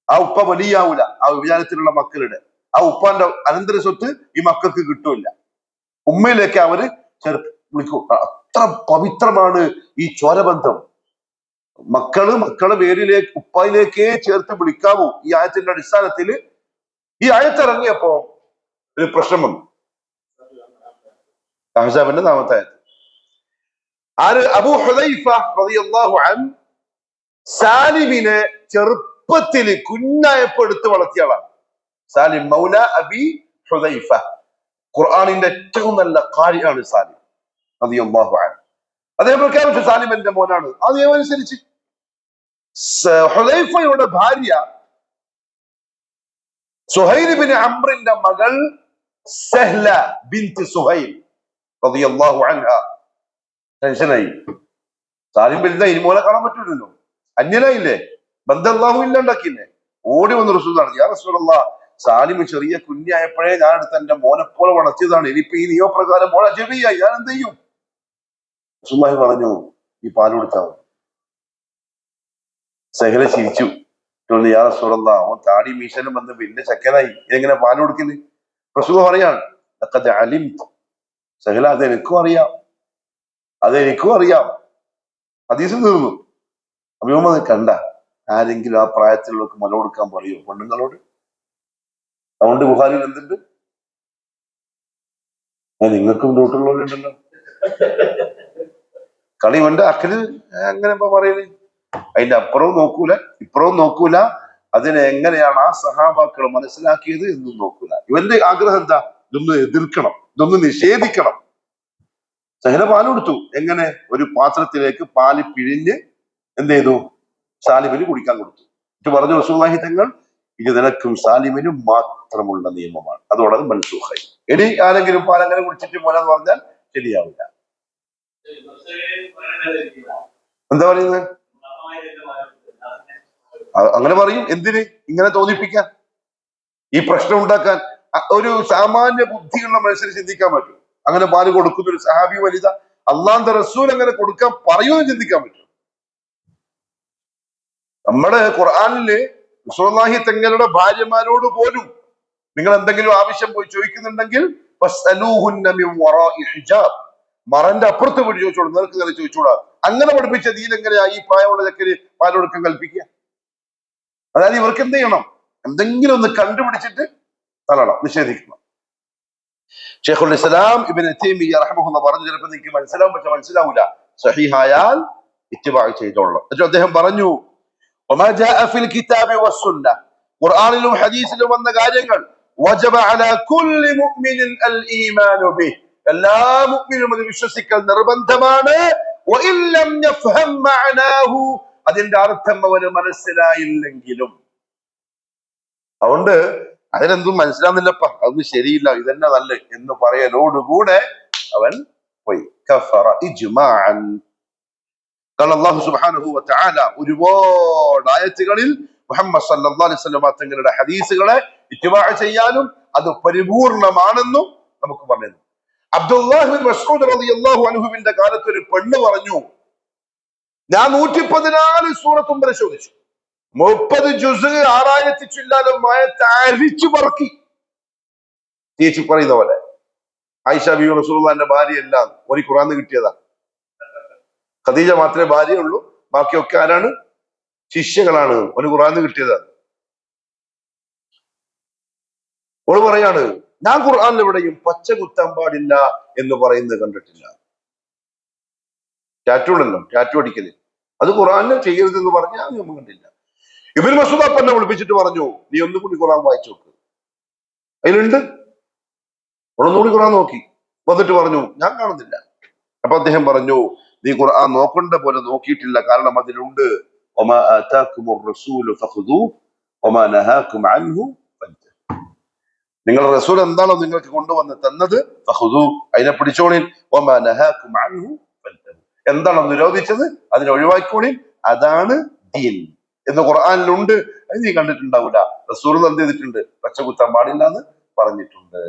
ആ ഉപ്പ വലിയാവൂല ആ വ്യഭിചാരത്തിലുള്ള മക്കളുടെ. ആ ഉപ്പാന്റെ അനന്തര സ്വത്ത് ഈ മക്കൾക്ക് കിട്ടൂല. ഉമ്മയിലേക്ക് അവര് വിളിക്കും. അത്ര പവിത്രമാണ് ഈ ചോരബന്ധം. മക്കള് പേരിലേക്ക്, ഉപ്പായിലേക്കേ ചേർത്ത് വിളിക്കാവൂ. ഈ ആയത്തിന്റെ അടിസ്ഥാനത്തിൽ ഈ ആയത്തിറങ്ങിയപ്പോ ഒരു പ്രശ്നം വന്നു. അഹ്സാബിന്റെ 4ാമത്തെ ആയത്ത്. ആര്? അബൂ ഹുദൈഫ റളിയല്ലാഹു അൻഹു സാലിമിനെ ചെറുപ്പത്തിൽ കുഞ്ഞായപ്പോ എടുത്ത് വളർത്തിയ ആളാണ്. സാലിം മൗല അബി ഹുദൈഫ. ഖുർആനിന്റെ ഏറ്റവും നല്ല ഖാരിയാണ് സാലിം റളിയല്ലാഹു അൻഹു. അദ്ദേഹം പ്രഖ്യാപിച്ചു സാലിം എന്റെ മോനാണ്. ആ നിയമം അനുസരിച്ച് ഹുദൈഫയുടെ ഭാര്യ സുഹൈൽ ബിൻ അംറിന്റെ മകൾ സഹ്ല ബിൻത് സുഹൈൽ റളിയല്ലാഹു അൻഹ ടെൻഷനായി. സാലിം വലുതായി, ഇനി മോനെ കാണാൻ പറ്റൂലല്ലോ, അന്യനായില്ലേ, ബന്ധം അല്ലാഹു ഇല്ലാണ്ടാക്കിയില്ലേ. ഓടി വന്ന് റസൂലാണ്, യാ റസൂലല്ലാഹ്, സാലിം ചെറിയ കുഞ്ഞായപ്പോഴേ ഞാൻ എടുത്ത് എന്റെ മോനെപ്പോലെ വളർത്തിയതാണ്, ഇനിയിപ്പോ ഈ നിയമപ്രകാരം മോളെ അജബിയായി, ഞാൻ എന്ത് ചെയ്യും? റസൂലുള്ളാഹി പറഞ്ഞു, ഈ പാല് കൊടുത്താൽ മതി. സഹല ചിരിച്ചു. യാ റസൂലല്ലാഹ്, അവൻ താടി മീശനും വന്ന് വലിയ ചക്കനായി, എങ്ങനെ പാല് കൊടുക്കില്ല? റസൂൽ പറയാണ്, ലഖദ് അലിംതു, സഹല അതെനിക്കും അറിയാം. ഹദീസ് തീർന്നു. അഭിമുഖം കണ്ട ആരെങ്കിലും ആ പ്രായത്തിലുള്ളവർക്ക് മുല കൊടുക്കാൻ പറയോ പെണ്ണുങ്ങളോട്? അതുകൊണ്ട് ബുഖാരിയിൽ എന്തുണ്ട്? നിങ്ങൾക്കും ഡോട്ടുള്ളവരുണ്ടല്ലോ. കളി വേണ്ട അക്കല് അങ്ങനെ പറയുന്നത്. അതിന്റെ അപ്പുറവും നോക്കൂല, ഇപ്പുറവും നോക്കൂല. അതിനെ എങ്ങനെയാണ് ആ സഹാബാക്കൾ മനസ്സിലാക്കിയത് എന്നും നോക്കൂല. ഇവന്റെ ആഗ്രഹം എന്താ? ഇതൊന്ന് എതിർക്കണം, ഇതൊന്ന് നിഷേധിക്കണം. സഹല പാല് കൊടുത്തു. എങ്ങനെ? ഒരു പാത്രത്തിലേക്ക് പാല് പിഴിഞ്ഞ് എന്ത് ചെയ്തു? സാലിമിന് കുടിക്കാൻ കൊടുത്തു. എന്നിട്ട് പറഞ്ഞു റസൂലുള്ളാഹി തങ്ങൾ, ഇത് നിനക്കും സാലിമിനും മാത്രമുള്ള നിയമമാണ്, അതോടെ മൻസൂഖായി. ഇനി ആരെങ്കിലും പാലങ്ങനെ കുടിച്ചിട്ട് മോനെന്ന് പറഞ്ഞാൽ ശരിയാവില്ല. എന്താ പറയുന്നത്? അങ്ങനെ പറയും. എന്തിന്? ഇങ്ങനെ തോന്നിപ്പിക്കാൻ, ഈ പ്രശ്നം ഉണ്ടാക്കാൻ. ഒരു സാമാന്യ ബുദ്ധിയുള്ള മനുഷ്യന് ചിന്തിക്കാൻ പറ്റും അങ്ങനെ പാല് കൊടുക്കുന്ന ഒരു സഹാബി വനിത അള്ളാന്റെ റസൂൽ അങ്ങനെ കൊടുക്കാൻ പറയുമെന്ന് ചിന്തിക്കാൻ പറ്റും? നമ്മുടെ ഖുർആനില് റസൂലുള്ളാഹി തങ്ങളുടെ ഭാര്യമാരോട് പോലും നിങ്ങൾ എന്തെങ്കിലും ആവശ്യം പോയി ചോദിക്കുന്നുണ്ടെങ്കിൽ മറന്റെ അപ്പുറത്ത് പോയി ചോദിച്ചോളൂ, നിനക്ക് കയറി ചോദിച്ചോടാ. അങ്ങനെ പഠിപ്പിച്ച ദീൻ എങ്ങനെയാ ഈ പ്രായമുള്ള ചക്കര് പാലൊടുക്കം കൽപ്പിക്കുക? അതായത് ഇവർക്ക് എന്ത് ചെയ്യണം? എന്തെങ്കിലും ഒന്ന് കണ്ടുപിടിച്ചിട്ട് തള്ളണം, നിഷേധിക്കണം. ഷെയ്ഖുൽ ഇസ്ലാം ഇബ്നു തൈമിയ്യ റഹിമഹുല്ലാഹ് പറഞ്ഞു, ചിലപ്പോൾ നിങ്ങൾക്ക് മനസ്സിലാവും, പക്ഷെ മനസ്സിലാവൂല. സഹീഹായാൽ ഇത്തിബാ ചെയ്തോളണം. എന്നിട്ട് അദ്ദേഹം പറഞ്ഞു, വമാ ജാഅ ഫിൽ കിതാബി വസ്സുന്ന, ഖുർആനിലും ഹദീസിലും വന്ന കാര്യങ്ങൾ വജബ അലാ കുല്ലി മുഅ്മിനിൻ അൽ ഈമാനു ബിഹി, എല്ലാ മുഅ്മിനും അത് വിശ്വസിക്കൽ നിർബന്ധമാണ്. വഇൻ ലം യഫ്ഹം മഅനാഹു, അതിന്റെ അർത്ഥം അവന് മനസ്സിലായില്ലെങ്കിലും. അതുകൊണ്ട് അതിനെന്തും മനസ്സിലാവുന്നില്ലപ്പ, അതൊന്നും ശരിയില്ല, ഇതന്നെ നല്ല എന്ന് പറയലോടുകൂടെ അവൻ പോയി കഫറ ഇജ്മാഅൻ. കാരണം അല്ലാഹു സുബ്ഹാനഹു വ തആല ഒരുപാട് ആയത്തുകളിൽ മുഹമ്മദ് സല്ലല്ലാഹു അലൈഹി വസല്ലം തങ്ങളുടെ ഹദീസുകളെ ഇത്തിബാ ചെയ്യാനും അത് പരിപൂർണമാണെന്നും നമുക്ക് പറഞ്ഞു. അബ്ദുല്ലാഹി ബിൻ മസ്ഊദ് റളിയല്ലാഹു അൻഹുവിന്റെ കാലത്ത് ഒരു പെണ്ണ് പറഞ്ഞു, ഞാൻ 114 സൂറത്തും പരിശോധിച്ചു. 30 ജുസ് 6000 ചില്ലാനുമായത്തെ അരിച്ചു പറക്കി. ചേച്ചി പറയുന്ന പോലെ ആയിഷ ബീവി റസൂലുള്ളാഹിന്റെ ഭാര്യയല്ല, ഒരു ഖുറാന്ന് കിട്ടിയതാ. ഖദീജ മാത്രമേ ഭാര്യയുള്ളൂ, ബാക്കിയൊക്കെ ആരാണ്? ശിഷ്യകളാണ്. ഒരു ഖുറാന്ന് കിട്ടിയതാണ്. ഓള് പറയാണ്, ഞാൻ ഖുർആനിൽ എവിടെയും പച്ച കുത്താൻ പാടില്ല എന്ന് പറയുന്നത് കണ്ടിട്ടില്ല. ടാറ്റു ഉണ്ടല്ലോ, ടാറ്റു അടിക്കല്, അത് ഖുർആനിൽ ചെയ്യരുത് എന്ന് പറഞ്ഞാൽ അത് നമ്മൾ കണ്ടില്ല. ഇബ്നു മസ്ഊദ് അപ്പന്നെ വിളിപ്പിച്ചിട്ട് പറഞ്ഞു, നീ ഒന്നും കൂടി ഖുർആൻ വായിച്ചു നോക്ക്, അതിലുണ്ട്. ഒന്നുകൂടി ഖുർആൻ നോക്കി വന്നിട്ട് പറഞ്ഞു, ഞാൻ കാണുന്നില്ല. അപ്പൊ അദ്ദേഹം പറഞ്ഞു, നീ ഖുർആൻ നോക്കേണ്ട പോലെ നോക്കിയിട്ടില്ല, കാരണം അതിലുണ്ട് വമാ ആതാകുമുർ റസൂലു ഫഖുദൂഹു വമാ നഹാകും അൻഹു ഫൻതഹു. നിങ്ങൾ റസൂൽ എന്താണോ നിങ്ങൾക്ക് കൊണ്ടുവന്ന് തന്നത് ഫഖുദൂ, അതിനെ പിടിച്ചോളിൻ, വമാ നഹാകും അൻഹു ഫൻതഹു, എന്താണോ നിരോധിച്ചത് അതിനെ ഒഴിവാക്കിക്കോളിൻ, അതാണ് ദീൻ എന്ന് ഖുർആനിലുണ്ട്. അത് നീ കണ്ടിട്ടുണ്ടാവില്ല. റസൂൽ എന്ത് ചെയ്തിട്ടുണ്ട്? പച്ചകുത്താൻ പാടില്ല എന്ന് പറഞ്ഞിട്ടുണ്ട്.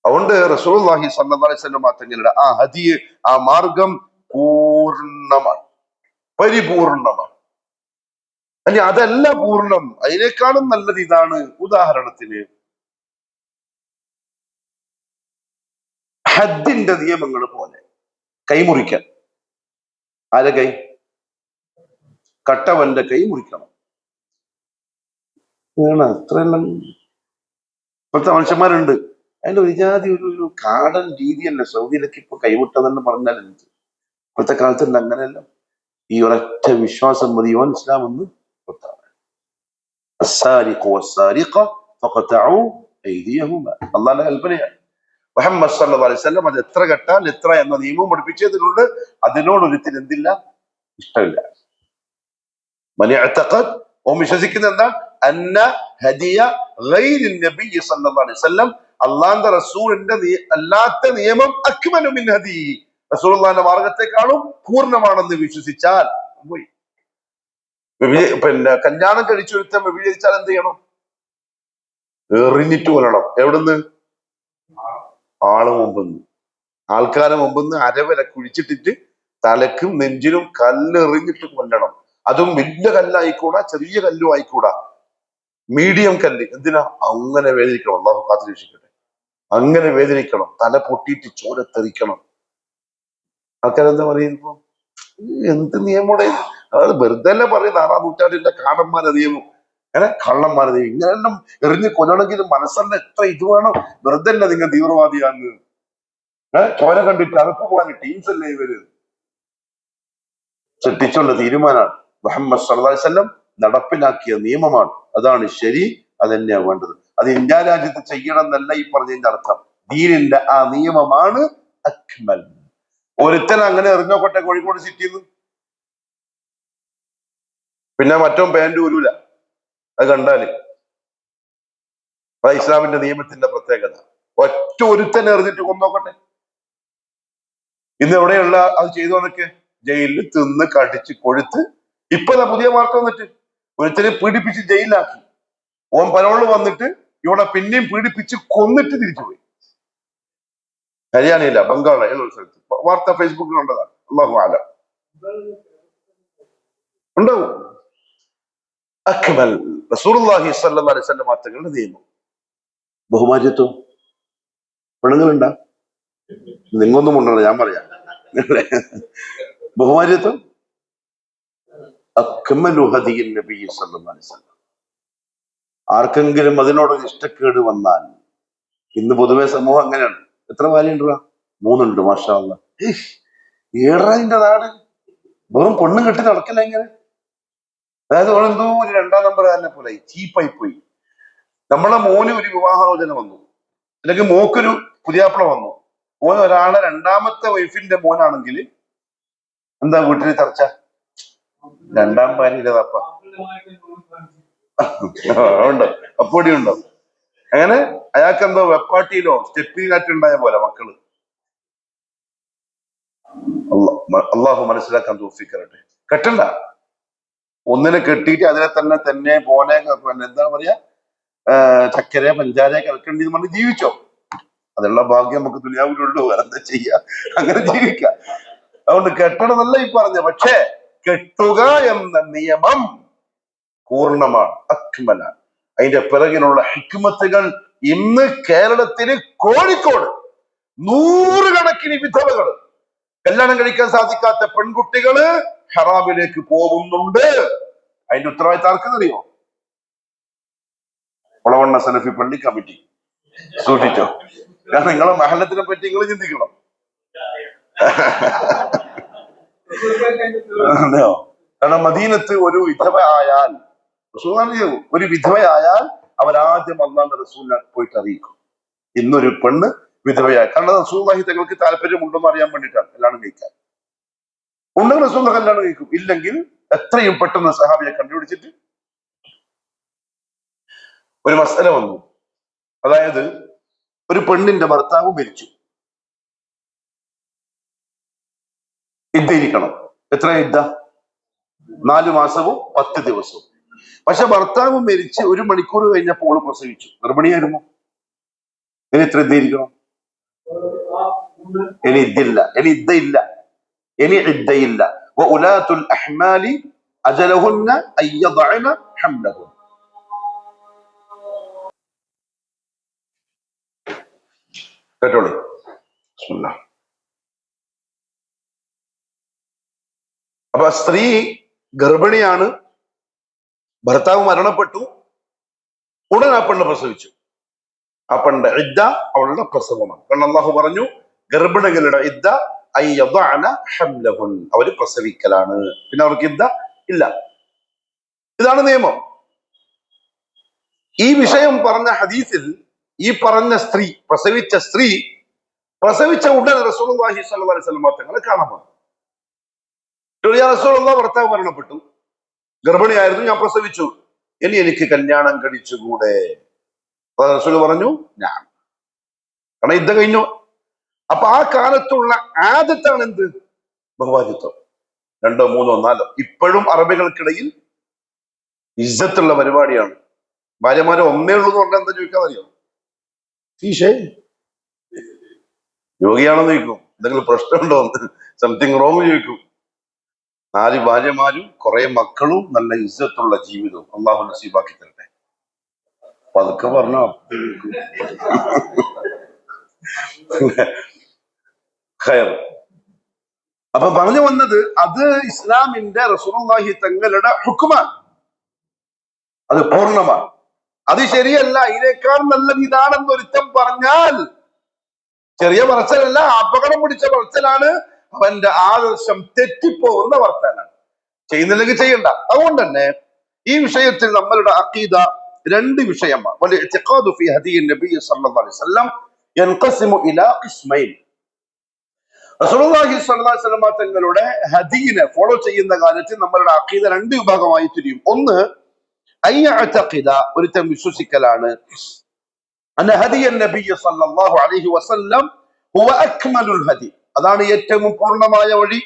അതുകൊണ്ട് റസൂലുള്ളാഹി സ്വല്ലല്ലാഹു അലൈഹി വസല്ലം തങ്ങളുടെ ആ ഹദിയ്, ആ മാർഗം പൂർണ്ണമാണ്, പരിപൂർണമാണ്. അല്ലെ, അതല്ല പൂർണ്ണം, അതിനേക്കാളും നല്ലത് ഇതാണ്. ഉദാഹരണത്തിന് ഹജ്ജിന്റെ നിയമങ്ങൾ പോലെ കൈമുറിക്കാൻ, ആരെ കൈ? കട്ടവന്റെ കൈ മുറിക്കണം. അത്രയെല്ലാം ഇപ്പോഴത്തെ മനുഷ്യന്മാരുണ്ട്. അതിന്റെ ഒരു ജാതി ഒരു കാടൻ രീതിയല്ല സൗദിയിലൊക്കെ ഇപ്പൊ കൈവിട്ടതെന്ന് പറഞ്ഞാൽ എന്ത്? ഇപ്പോഴത്തെ കാലത്തുണ്ട് അങ്ങനെയല്ല. ഈ ഒരൊറ്റ വിശ്വാസം മതി, ഓൻ ഇസ്ലാം എന്ന് അള്ളാന്റെ കൽപ്പനയാണ്. മുഹമ്മദ് സല്ലല്ലാഹു അലൈഹി വസല്ലം അത് എത്ര കെട്ടാൽ എത്ര എന്ന നിയമം പഠിപ്പിച്ചതിലുണ്ട്. അതിനോട് ഒരുത്തിന് എന്തില്ല? ഇഷ്ടമില്ല. ഓൻ വിശ്വസിക്കുന്ന എന്താ? അന്ന ഹദിയ ഗൈരിൻ നബി സല്ലല്ലാഹു അലൈഹി വസല്ലം, അള്ളാന്റെ റസൂലിന്റെ അല്ലാത്ത നിയമം അക്മലു മിൻ ഹദിയി, റസൂലുള്ളാഹിന്റെ മാർഗത്തെക്കാളും പൂർണ്ണമാണെന്ന് വിശ്വസിച്ചാൽ പോയി. പിന്നെ കല്യാണം കഴിച്ചൊരുത്തം വ്യഭിചരിച്ചാൽ എന്ത് ചെയ്യണം? എറിഞ്ഞിട്ട് കൊല്ലണം. എവിടുന്ന്? ആള് മുമ്പെന്ന്, ആൾക്കാരെ മുമ്പെന്ന് അരവല കുഴിച്ചിട്ടിട്ട് തലക്കും നെഞ്ചിലും കല്ലെറിഞ്ഞിട്ട് കൊല്ലണം. അതും വലിയ കല്ലായിക്കൂടാ, ചെറിയ കല്ലും ആയിക്കൂടാ, മീഡിയം കല്ല്. എന്തിനാ? അങ്ങനെ വേദനിക്കണം. അള്ളാഹു കാത്തു രക്ഷിക്കട്ടെ. അങ്ങനെ വേദനിക്കണം, തല പൊട്ടിയിട്ട് ചോരത്തെറിക്കണം. ആൾക്കാരെന്താ പറയുമ്പോ എന്ത് നിയമോടെ? അതായത് വെറുതെ അല്ലേ പറയുന്നത് 6-ാം നൂറ്റാണ്ടിന്റെ കാടന്മാരെ നിയമം, കള്ളന്മാരെ നിയമം. ഇങ്ങനെല്ലാം എറിഞ്ഞ് കൊല്ലണമെങ്കിലും മനസ്സല്ല എത്ര ഇത് വേണം. വെറുതെ അല്ല നിങ്ങൾ തീവ്രവാദിയാന്ന് ചോര കണ്ടിട്ട് അകത്ത് പോകാൻ ടീംസ് അല്ലേ ഇവര്? ചെട്ടിച്ചുള്ള തീരുമാനമാണ്. മുഹമ്മദ് സല്ലല്ലാഹു അലൈഹി വസല്ലം നടപ്പിലാക്കിയ നിയമമാണ്, അതാണ് ശരി, അതന്നെയാണ് വേണ്ടത്. അത് ഇന്ത്യ രാജ്യത്ത് ചെയ്യണം എന്നല്ല ഈ പറഞ്ഞതിന്റെ അർത്ഥം. ദീനിന്റെ ആ നിയമമാണ് അക്മൽ. ഒരുത്തൻ അങ്ങനെ എറിഞ്ഞോക്കട്ടെ കോഴിക്കോട് സിറ്റിന്ന്, പിന്നെ മറ്റോ പാന്റ് ഊരൂല, അത് കണ്ടാല്. അത് ഇസ്ലാമിന്റെ നിയമത്തിന്റെ പ്രത്യേകത. ഒറ്റ ഒരുത്തൻ എറിഞ്ഞിട്ട് കൊന്നോക്കട്ടെ. ഇന്ന് എവിടെയുള്ള അത് ചെയ്തോന്നൊക്കെ ജയിലിൽ തിന്ന് കടിച്ച് കൊഴുത്ത്. ഇപ്പൊ പുതിയ വാർത്ത വന്നിട്ട് ഒരുത്തനെ പീഡിപ്പിച്ച് ജയിലിലാക്കി. ഓൻ പരോള് വന്നിട്ട് ഇവിടെ പിന്നെയും പീഡിപ്പിച്ച് കൊന്നിട്ട് തിരിച്ചുപോയി. ഹരിയാനയില്ല, ബംഗാള, ഏതൊരു സ്ഥലത്ത് വാർത്ത ഫേസ്ബുക്കിൽ ഉണ്ടതാണ്. അല്ലാഹു അലം, ഉണ്ടാവും. അക്മൽ റസൂലുള്ളാഹി സ്വല്ലല്ലാഹു അലൈഹി വസല്ലം തങ്ങളുടെ നിയമം. ബഹുമാര്യത്വം പെണ്ണുങ്ങളുണ്ടാ? നിങ്ങൊന്നും ഉണ്ടല്ലോ, ഞാൻ പറയാം. ബഹുമാര്യത്വം അക്മലു ഹദിയിൻ നബി സല്ലല്ലാഹു അലൈഹി വസല്ലം. ആർക്കെങ്കിലും അതിനോടൊരു ഇഷ്ടക്കേട് വന്നാൽ, ഇന്ന് പൊതുവെ സമൂഹം അങ്ങനെയാണ്. എത്ര ഭാര്യയുണ്ടാ? 3 ഉണ്ട്. മാഷാ അല്ലാഹ്. ഏഴതിന്റെ നാട് വെറും പെണ്ണും കെട്ടി നടക്കില്ല ഇങ്ങനെ. അതായത് ഓളെന്തോ ഒരു 2ാം നമ്പറുകാരനെ പോലെ ചീപ്പായി പോയി. നമ്മളെ മോന് ഒരു വിവാഹാലോചന വന്നു, അല്ലെങ്കിൽ മോക്കൊരു പുതിയാപ്പിള വന്നു. ഓൻ ഒരാളെ 2ാമത്തെ വൈഫിന്റെ മോനാണെങ്കിൽ എന്താ വീട്ടിൽ ചർച്ച? 2ാം ഭാര്യയിലതപ്പ ഉണ്ടോ? അപ്പൊടി ഉണ്ടോ? അങ്ങനെ അയാൾക്ക് എന്തോ വെപ്പാട്ടിയിലോ സ്റ്റെപ്പിനാറ്റുണ്ടായ പോലെ മക്കള്. അള്ളാഹു മനസ്സിലാക്കാൻ തോഫിക്കറട്ടെ. കെട്ടണ്ട, ഒന്നിനെ കെട്ടിയിട്ട് അതിനെ തന്നെ പോനെ, പിന്നെ എന്താ പറയാ, ചക്കര പഞ്ചാര കിടക്കേണ്ടി എന്ന് പറഞ്ഞ് ജീവിച്ചോ. അതിനുള്ള ഭാഗ്യം നമുക്ക് ദുനിയാവിലുള്ളൂ, എന്താ ചെയ്യാ, അങ്ങനെ ജീവിക്കാം. അതുകൊണ്ട് കെട്ടണമെന്നല്ല ഈ പറഞ്ഞ, പക്ഷേ കെട്ടുക എന്ന നിയമം പൂർണ്ണമാണ്, അക്മലാണ്. അതിന്റെ പിറകിലുള്ള ഹിക്മത്തുകൾ ഇന്ന് കേരളത്തിന് കോഴിക്കോട് നൂറുകണക്കിന് വിധവകൾ, കല്യാണം കഴിക്കാൻ സാധിക്കാത്ത പെൺകുട്ടികള് ഹറാമിലേക്ക് പോകുന്നുണ്ട്. അതിന്റെ ഉത്തരവാദിത്തം ആർക്കെന്നറിയോ? ഒളവണ്ണ സലഫി പള്ളി കമ്മിറ്റി. സൂക്ഷിച്ചോ, കാരണം നിങ്ങളെ മഹല്ലത്തിനെ പറ്റി നിങ്ങൾ ചിന്തിക്കണം. കാരണം മദീനത്ത് ഒരു വിധവയായാൽ, ഒരു വിധവയായാൽ അവരാദ്യം അല്ലാഹുവിന്റെ റസൂലിനെ പോയിട്ട് അറിയിക്കും, ഇന്നൊരു പെണ്ണ് വിധവയായ. കാരണം റസൂലുള്ളാഹി തങ്ങൾക്ക് താല്പര്യമുണ്ടെന്ന് അറിയാൻ വേണ്ടിയിട്ടാണ് കല്യാണം കഴിക്കാൻ. ഉണ്ടെങ്കിൽ റസൂലിനെ കല്യാണം കഴിക്കും, ഇല്ലെങ്കിൽ എത്രയും പെട്ടെന്ന് സഹാബിയെ കണ്ടുപിടിച്ചിട്ട്. ഒരു മസല വന്നു, അതായത് ഒരു പെണ്ണിന്റെ ഭർത്താവ് മരിച്ചു, ഇരിക്കണം. എത്ര ഇദ്ദ? 4 മാസവും 10 ദിവസവും. പക്ഷെ ഭർത്താവ് മരിച്ച് 1 മണിക്കൂർ കഴിഞ്ഞപ്പോൾ പ്രസവിച്ചു, ഗർഭിണിയായിരുന്നു. ഇനി എത്ര ഇദ്ദയിരിക്കണം? ഇനി ഇദ്ദയില്ല, ഇനി ഇദ്ദയില്ല, ഇനി ഇദ്ദയില്ല. വഉലാത്തുൽ അഹ്മാലി അജലഹുന്ന അയ്യദഅന ഹംലഹുൻ. കേട്ടോളി. അപ്പൊ സ്ത്രീ ഗർഭിണിയാണ്, ഭർത്താവ് മരണപ്പെട്ടു, ഉടൻ ആ പെണ്ണ് പ്രസവിച്ചു. ആ പെണ്ണിന്റെ ഇദ്ദ അവളുടെ പ്രസവമാണ്. കാരണം അല്ലാഹു പറഞ്ഞു, ഗർഭിണികളുടെ ഇദ്ദ അയ്യദഅന ഹംലഹുൻ, അവര് പ്രസവിക്കലാണ്, പിന്നെ അവർക്ക് ഇദ്ദ ഇല്ല. ഇതാണ് നിയമം. ഈ വിഷയം പറഞ്ഞ ഹദീസിൽ ഈ പറഞ്ഞ സ്ത്രീ, പ്രസവിച്ച ഉടൻ റസൂലുള്ളാഹി സ്വല്ലല്ലാഹു അലൈഹി വസല്ലം തങ്ങളെ കാണാൻ വന്നു. യാ റസൂലുള്ളാഹി, ഭർത്താവ് മരണപ്പെട്ടു, ഗർഭിണിയായിരുന്നു, ഞാൻ പ്രസവിച്ചു, ഇനി എനിക്ക് കല്യാണം കഴിച്ചുകൂടെ? റസൂൽ പറഞ്ഞു, ഞാൻ. കാരണം യുദ്ധം കഴിഞ്ഞു. അപ്പൊ ആ കാലത്തുള്ള ആദത്താണ് എന്ത്? ബഹുഭാര്യത്വം. 2, 3, 4. ഇപ്പോഴും അറബികൾക്കിടയിൽ ഇസ്സത്തുള്ള പരിപാടിയാണ്. ഭാര്യമാരെ ഒന്നേ ഉള്ളൂ എന്ന് പറഞ്ഞാൽ എന്താ ചോദിക്കാൻ അറിയോ? തീഷേ രോഗിയാണെന്ന് ചോദിക്കും, എന്തെങ്കിലും പ്രശ്നമുണ്ടോ, സംതിങ് റോങ് ചോദിക്കും. 4 ഭാര്യമാരും കുറെ മക്കളും നല്ല ഇസ്സത്തുള്ള ജീവിതവും അള്ളാഹു നസീബാക്കി തരട്ടെ. പതുക്കെ പറഞ്ഞോ. അപ്പൊ പറഞ്ഞു വന്നത്, അത് ഇസ്ലാമിന്റെ റസൂലുള്ളാഹി തങ്ങളുടെ ഹുക്മാണ്, അത് പൂർണ്ണമാണ്. അത് ശരിയല്ല, ഇതിനേക്കാൾ നല്ലത് ഇതാണെന്ന് ഒരുത്തം പറഞ്ഞാൽ ചെറിയ പറച്ചലല്ല, അപകടം പിടിച്ച പറച്ചലാണ്, അവന്റെ ആദർശം തെറ്റിപ്പോകുന്ന വർത്തനാണ്. ചെയ്യുന്നില്ലെങ്കിൽ ചെയ്യണ്ട. അതുകൊണ്ട് തന്നെ ഈ വിഷയത്തിൽ നമ്മളുടെ അഖീദ 2 വിഷയമാണ്. വൽ-ഇഅ്തിഖാദു ഫീ ഹദീഇൻ നബി സല്ലല്ലാഹു അലൈഹി വസല്ലം യൻഖസിമു ഇലാ ഖിസ്മൈൻ. റസൂലുള്ളാഹി സ്വല്ലല്ലാഹു അലൈഹി വസല്ലം തങ്ങളുടെ ഹദീനെ ഫോളോ ചെയ്യുന്ന കാര്യത്തിൽ നമ്മളുടെ അഖീദ 2 വിഭാഗമായി തിരിയും. ഒന്ന്, അയ്യഅ്തഖിദ, ഒരുത്തൻ വിശ്വസിക്കലാണ്, അന്ന ഹദിയൻ നബി സല്ലല്ലാഹു അലൈഹി വസല്ലം ഹുവ അക്മലുൽ ഹദി, അതാണ് ഏറ്റവും പൂർണ്ണമായ വഴി,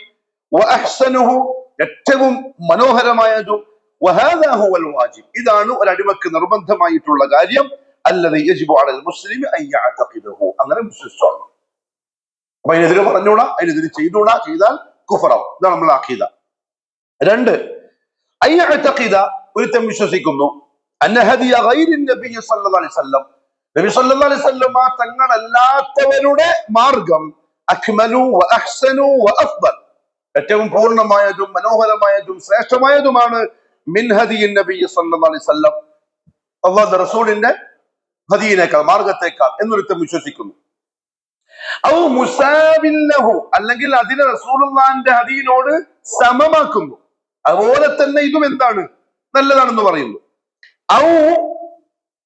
വഅഹ്സനുഹു, ഏറ്റവും മനോഹരമായതും, വഹാദാ ഹുവൽ വാജിബ്, ഇതാണ് ഒരു അടിമക്ക് നിർബന്ധമായിട്ടുള്ള കാര്യം, അല്ലദീ യജിബു അലൽ മുസ്ലിമി അൻ യഅ്തഖിദഹു, അങ്ങനെ വിശ്വസിച്ചോളണം. അപ്പൊ അതിനെതിരെ പറഞ്ഞൂടാ, അതിനെതിരെ ചെയ്തൂടാ, ചെയ്താൽ കുഫറാവും. ഇതാണ് നമ്മളെ അഖീദ. 2, അൻ യഅ്തഖിദ, ഒരുത്തൻ വിശ്വസിക്കുന്നു, അന്ന ഹദിയ ഗൈരി നബി സല്ലല്ലാഹു അലൈഹി വസല്ലം, നബി സല്ലല്ലാഹു അലൈഹി വസല്ലം തങ്ങളല്ലാത്തവരുടെ മാർഗം, അക്മലു വഅഹ്സനു വഅഫ്ദൽ, ഏറ്റവും പൂർണ്ണമായതും മനോഹരമായതും ശ്രേഷ്ഠമായതുമാണ്, മിൻ ഹദിയിൻ നബി സല്ലല്ലാഹു അലൈഹി വസല്ലം, അല്ലാഹുവിന്റെ റസൂലിന്റെ ഹദിയിനേക്കാൾ, മാർഗത്തേക്കാൾ എന്നൊരുത്തം വിശ്വസിക്കുന്നു. ഔ മുസാവിൻ ലഹു, അല്ലെങ്കിൽ അതിനെ റസൂലുള്ളാഹിന്റെ ഹദിയിനോട് സമമാക്കുന്നു, അതുപോലെ തന്നെ ഇതും എന്താണ്, നല്ലതാണെന്ന് പറയുന്നു. ഔ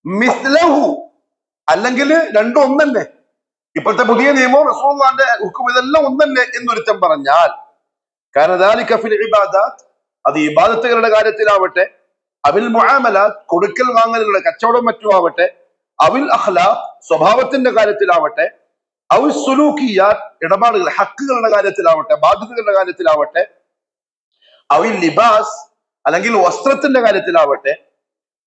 മിസ്ലഹു, അല്ലെങ്കിൽ രണ്ടും ഒന്നല്ലേ, ഇപ്പോഴത്തെ പുതിയ നിയമവും റസൂലുള്ളാഹിന്റെ ഹുക്ം ഇതെല്ലാം ഒന്നല്ലേ എന്നൊരുത്തം പറഞ്ഞാൽ, കാരണം ദാലിക ഫിൽ ഇബാദാത്ത്, അത് ഇബാദത്തുകളുടെ കാര്യത്തിലാവട്ടെ, അവിൽ മുആമലാത്ത്, കൊടുക്കൽ വാങ്ങലുകളുടെ കച്ചവടം മറ്റും ആവട്ടെ, അവിൽ അഖ്ലാഖ്, സ്വഭാവത്തിന്റെ കാര്യത്തിലാവട്ടെ, അവിൽ സുലൂക്കിയാത്ത്, ഇടപാടുകൾ ഹക്കുകളുടെ കാര്യത്തിലാവട്ടെ, ബാധ്യതകളുടെ കാര്യത്തിലാവട്ടെ, അവിൽ ലിബാസ്, അല്ലെങ്കിൽ വസ്ത്രത്തിന്റെ കാര്യത്തിലാവട്ടെ,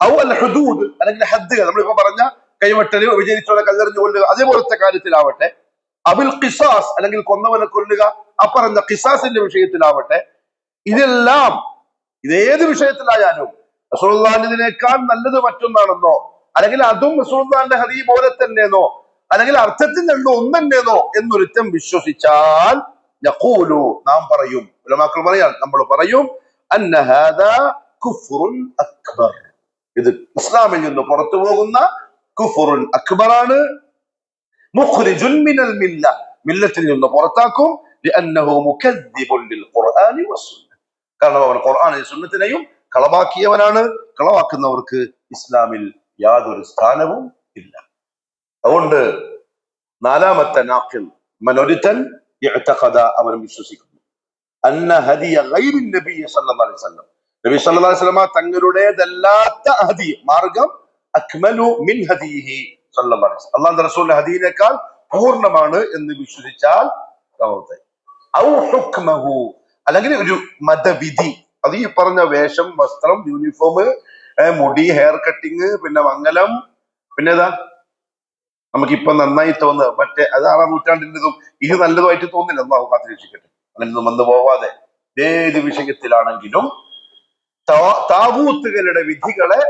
ഔ അൽ ഹുദൂദ്, അല്ലെങ്കിൽ ഹദ്ദുകൾ, നമ്മളിപ്പോ പറഞ്ഞ കൈവെട്ടല്, വിചരിച്ചോടെ കല്ലെറിഞ്ഞു കൊല്ലുക, അതേപോലത്തെ കാര്യത്തിലാവട്ടെ, അബിൽ ഖിസാസ് അല്ലെങ്കിൽ കൊന്നവനെ കൊല്ലുക, പറഞ്ഞ ഖിസാസിന്റെ വിഷയത്തിലാവട്ടെ, ഇതെല്ലാം ഇതേത് വിഷയത്തിലായാലും റസൂലുള്ളാഹിനേക്കാൾ നല്ലത് മറ്റൊന്നാണെന്നോ, അല്ലെങ്കിൽ അതും റസൂലുള്ളാഹിന്റെ ഹദീസ് പോലെ തന്നെയെന്നോ, അല്ലെങ്കിൽ അർത്ഥത്തിൽ രണ്ടും ഒന്നെന്നേന്നോ എന്നൊരുത്തം വിശ്വസിച്ചാൽ യഖൂലു, നാം പറയും, ഉലമാക്കൾ പറയാൻ നമ്മൾ പറയും, അന്ന ഹാദാ കുഫ്റുൻ അക്ബർ, ഇത് ഇസ്ലാമിൽ നിന്ന് പുറത്തു പോകുന്ന കുഫ്റുൻ അക്ബറാണ്, മുഖ്രിജുൻ മിനൽ മില്ല, മില്ലത്തിൽ നിന്ന് പുറത്താക്കും, ലിഅന്നഹു മുകദ്ദിബുൻ ലിൽ ഖുർആനി വസ്സുന്ന, കാരണം അവൻ ഖുർആനെയും സുന്നത്തിനെയും കളവാക്കിയവനാണ്. കളവാക്കുന്നവർക്ക് ഇസ്ലാമിൽ യാതൊരു സ്ഥാനവും ഇല്ല. അതുകൊണ്ട് നാലാമത്തെ നാഖിൽ, മനൊരുത്തൻ ഇഅ്തഖദ, അവൻ വിശ്വസിക്കുന്നു, അന്ന ഹദിയ ഗൈരി നബി സല്ലല്ലാഹു അലൈഹി വസല്ലം, നബി സല്ലല്ലാഹു അലൈഹി വസല്ലം തങ്ങളുടേതല്ലാത്ത ഹദി മാർഗം, അക്മലു മിൻ ഹദിഹി സല്ലല്ലാഹു അലൈഹി വസല്ലം, അല്ലാഹുവിന്റെ റസൂലിന്റെ ഹദീനേക്കാൾ പൂർണ്ണമാണ് എന്ന് വിശ്വസിച്ചാൽ, ഔ ഹുക്മഹു, അല്ലെങ്കിൽ ഒരു മതവിധി, അത് ഈ പറഞ്ഞ വേഷം, വസ്ത്രം, യൂണിഫോം, മുടി, ഹെയർ കട്ടിങ്, പിന്നെ മംഗലം, പിന്നെ ഏതാ നമുക്കിപ്പൊ നന്നായി തോന്നുക മറ്റേ അത് 6-ാം നൂറ്റാണ്ടിൻ്റെതും ഇത് നല്ലതുമായിട്ട് തോന്നില്ല. അള്ളാഹു കാത്തിരക്ഷിക്കട്ടെ. അങ്ങനെയൊന്നും വന്നു പോവാതെ ഏത് വിഷയത്തിലാണെങ്കിലും താവൂത്തുകളുടെ വിധികളെ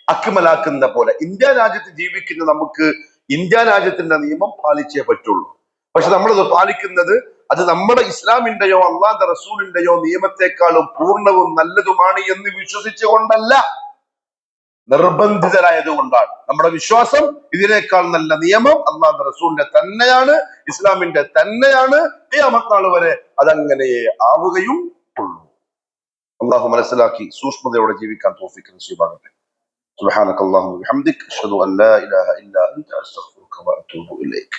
അക്മലാക്കുന്ന പോലെ, ഇന്ത്യ രാജ്യത്ത് ജീവിക്കുന്ന നമുക്ക് ഇന്ത്യ രാജ്യത്തിന്റെ നിയമം പാലിച്ചേ പറ്റുള്ളൂ. പക്ഷെ നമ്മളത് പാലിക്കുന്നത് അത് നമ്മുടെ ഇസ്ലാമിന്റെയോ അള്ളാഹുവിന്റെ റസൂലിന്റെയോ നിയമത്തെക്കാളും പൂർണ്ണവും നല്ലതുമാണ് എന്ന് വിശ്വസിച്ചുകൊണ്ടല്ല, നിർബന്ധിതരായതുകൊണ്ടാണ്. നമ്മുടെ വിശ്വാസം ഇതിനേക്കാൾ നല്ല നിയമം അള്ളാഹുവിന്റെ റസൂലിന്റെ തന്നെയാണ്, ഇസ്ലാമിന്റെ തന്നെയാണ്. ഖിയാമത്ത് നാൾ വരെ അതങ്ങനെ ആവുകയും ഉള്ളൂ. അള്ളാഹു മനസ്സിലാക്കി സൂക്ഷ്മതയോടെ ജീവിക്കാൻ തൗഫീഖ് നസീബാകട്ടെ. സുബ്ഹാനക അല്ലാഹുമ്മ വബിഹംദിക അഷ്ഹദു അൻ ലാ ഇലാഹ ഇല്ലാ അൻത അസ്തഗ്ഫിറുക വഅതൂബു ഇലൈക്.